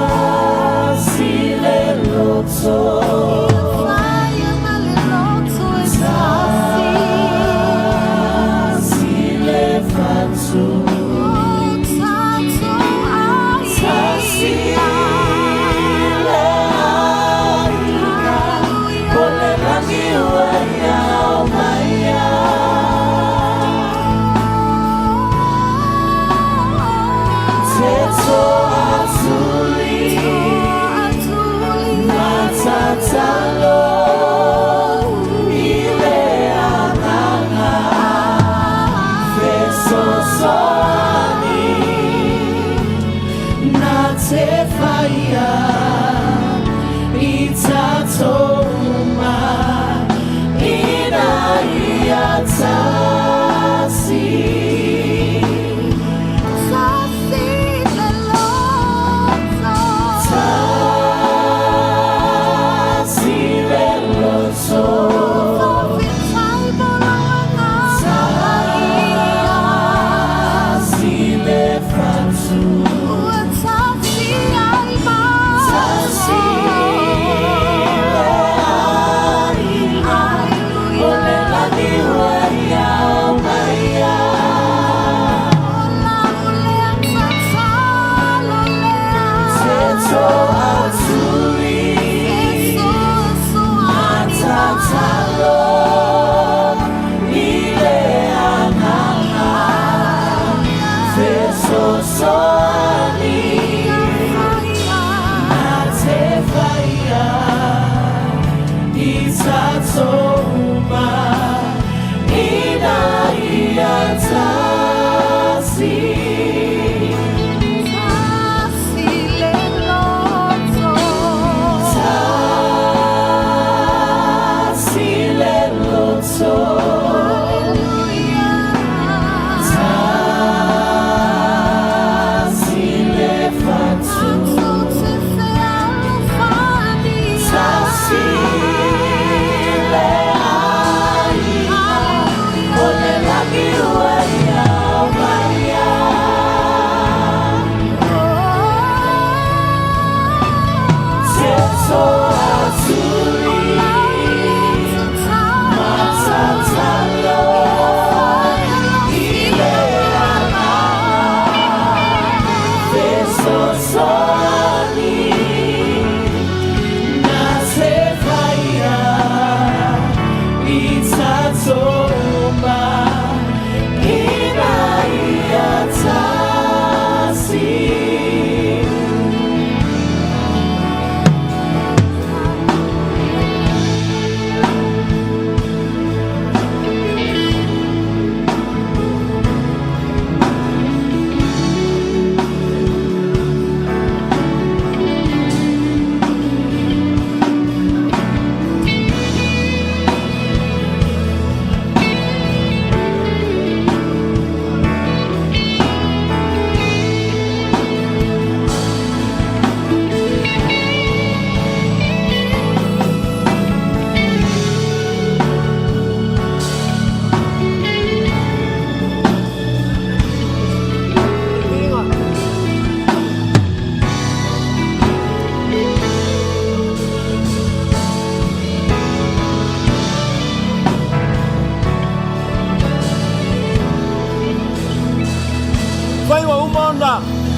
tasi le loto fire ma le loto e tasi le fatu Tasi le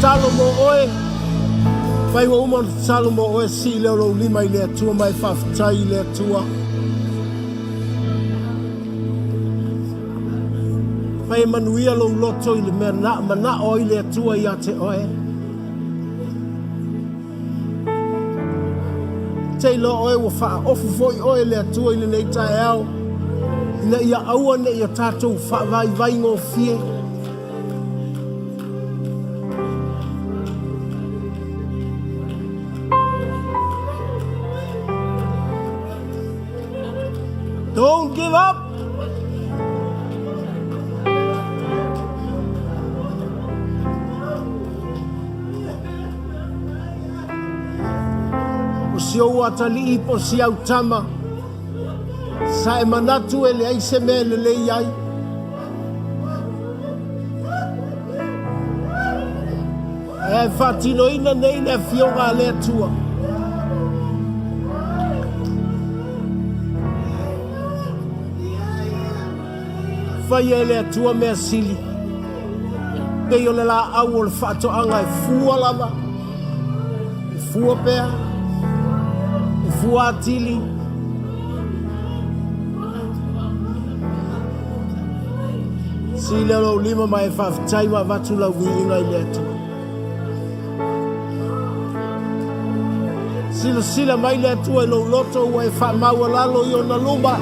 talo mo oe. Pai wa uma talo mo oe si leo lo lima i le atua mai whawhitai i le atua. Pai manuia lo loto i le mea na mana o i le atua i a te oe. Tei lo oe wa wha ofu foi oe le atua i le nei tae au. Ina ia aua ne ia tātou wha vai ngō fie. Don't give up. O si o atali po si au tama. Sa e manatu e le aise me le le iai. E fatino ina nei le fionga le atua. Fai e le atua mea sili. Pei o le la au o le whaato anga e fua lava. E fua pea. E fua atili. Si leo lima mai whawhitai ma watu lau viinga i le atua. Sila mai le atua e lo loto ua e wha maua lalo i o na lumba.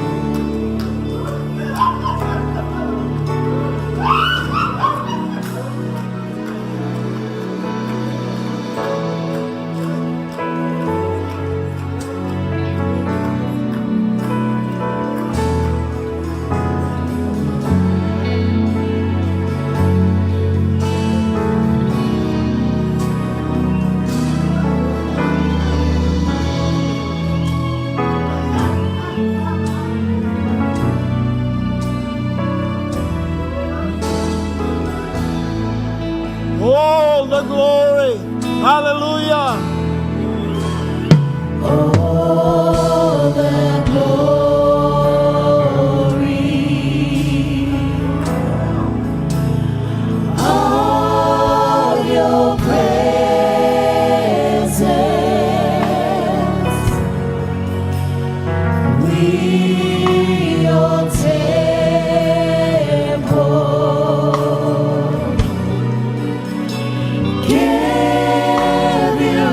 All the glory. Hallelujah. All the glory, of your presence, we your temple give you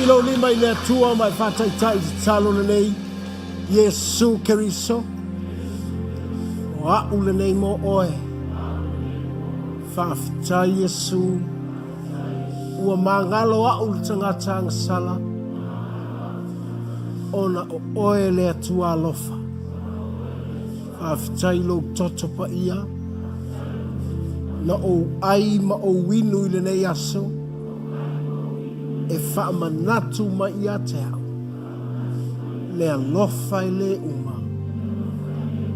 lo lima i le atua mai whataitai te talo le nei Iesu Keriso. O au le nei mo oe. Whawhitai Iesu. Ua mangalo au le tangata angasala. Ona o oe le atua alofa. Whawhitai lo toto pa ia. Na o ai ma o winu i le nei aso. E whaamanatu ma ia te au. Le alofa i le uma.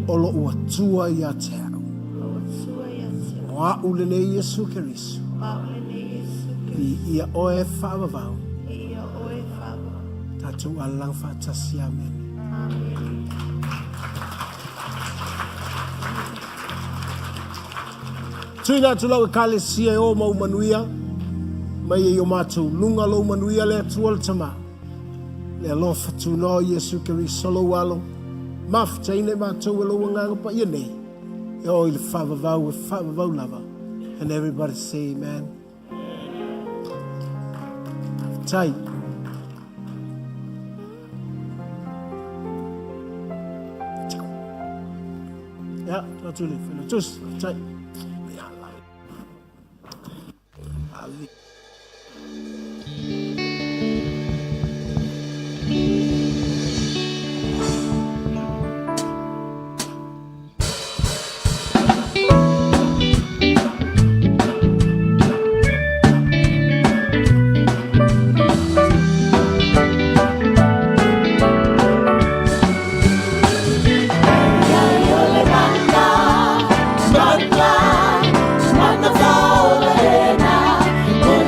Olo ua tua ia te au. O au le nei Iesu Keriso. I ia oe whaavavau. Tatu alang whaatasi amen. Tuina tulau e kalesia e o mau manuia. Mai e o mātou lunga lo manuia le atua le tama. Le alofa tūnoa Iesu Keriso lo alo. Maftaine mātou e lo nganga pa ia nei. E o i le whaavavau lava. And everybody say amen. Tai. Ja, natuurlijk. Dus, tai. Ali. Manda, manda, manda,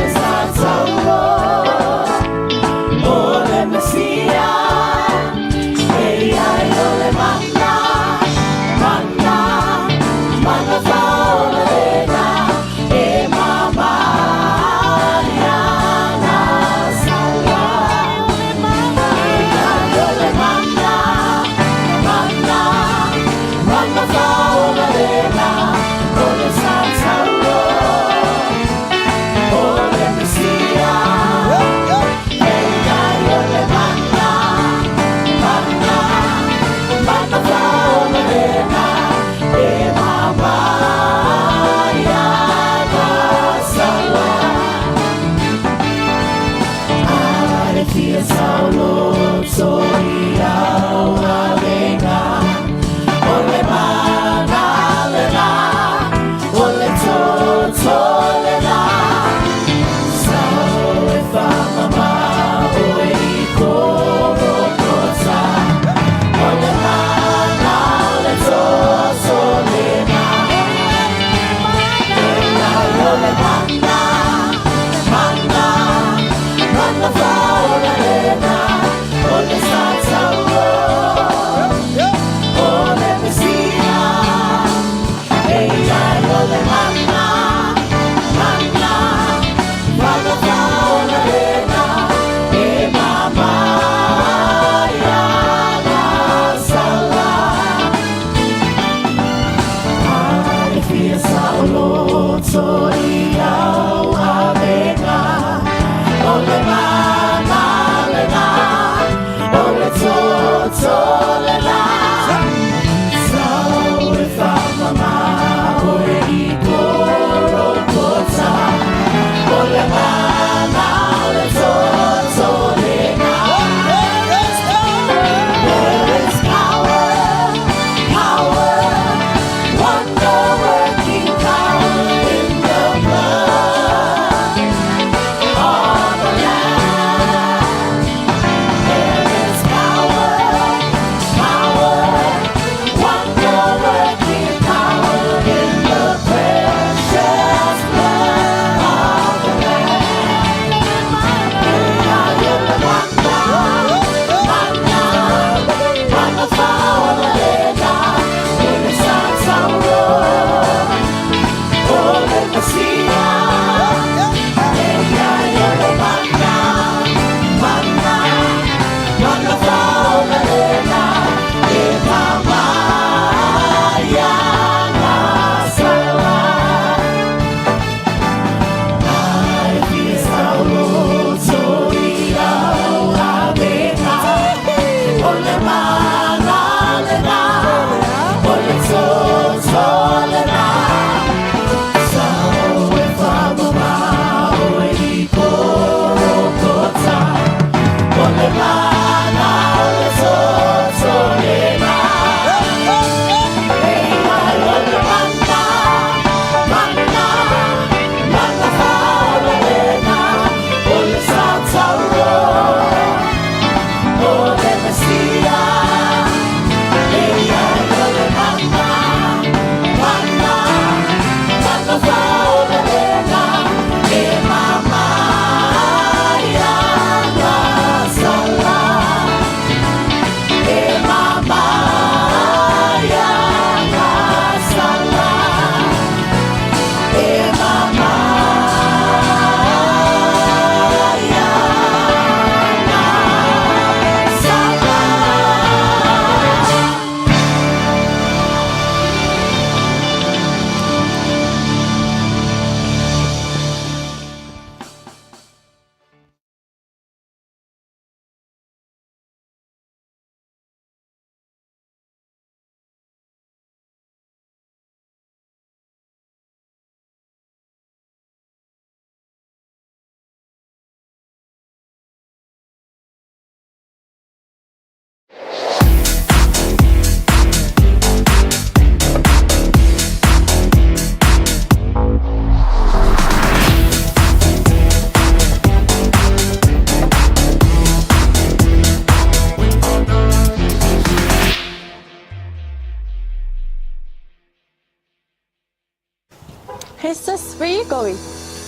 going?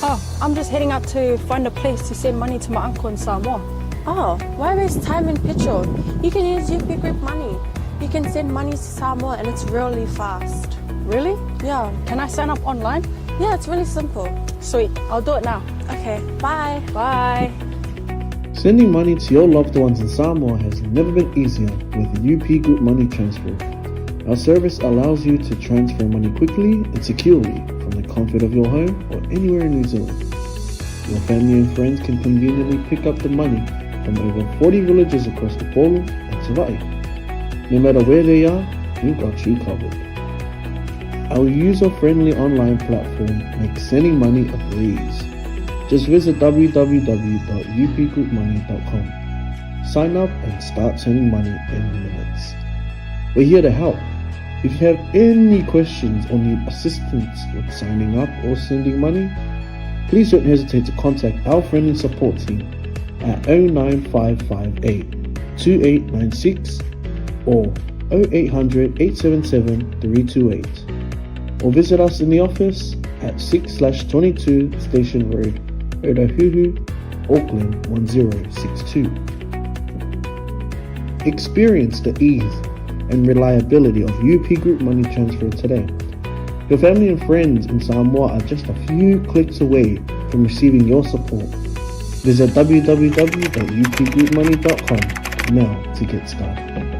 Oh, I'm just heading out to find a place to send money to my uncle in Samoa. Oh, why waste time and petrol? You can use UP Group Money. You can send money to Samoa and it's really fast. Really? Yeah. Can I sign up online? Yeah, it's really simple. Sweet, I'll do it now. Okay, bye. Bye. Sending money to your loved ones in Samoa has never been easier with UP Group Money Transfer. Our service allows you to transfer money quickly and securely from the comfort of your home or anywhere in New Zealand. Your family and friends can conveniently pick up the money from over 40 villages across the Polu and Țăvăi. No matter where they are, we've got you covered. Our user-friendly online platform makes sending money a breeze. Just visit www.upgroupmoney.com. Sign up and start sending money in minutes. We're here to help. If you have any questions or need assistance with signing up or sending money, please don't hesitate to contact our friendly support team at 09558 2896 or 0800 877 328, or visit us in the office at 6/22 Station Road, Ōtahuhu, Auckland 1062. Experience the ease and reliability of UP Group Money Transfer today. Your family and friends in Samoa are just a few clicks away from receiving your support. Visit www.upgroupmoney.com now to get started.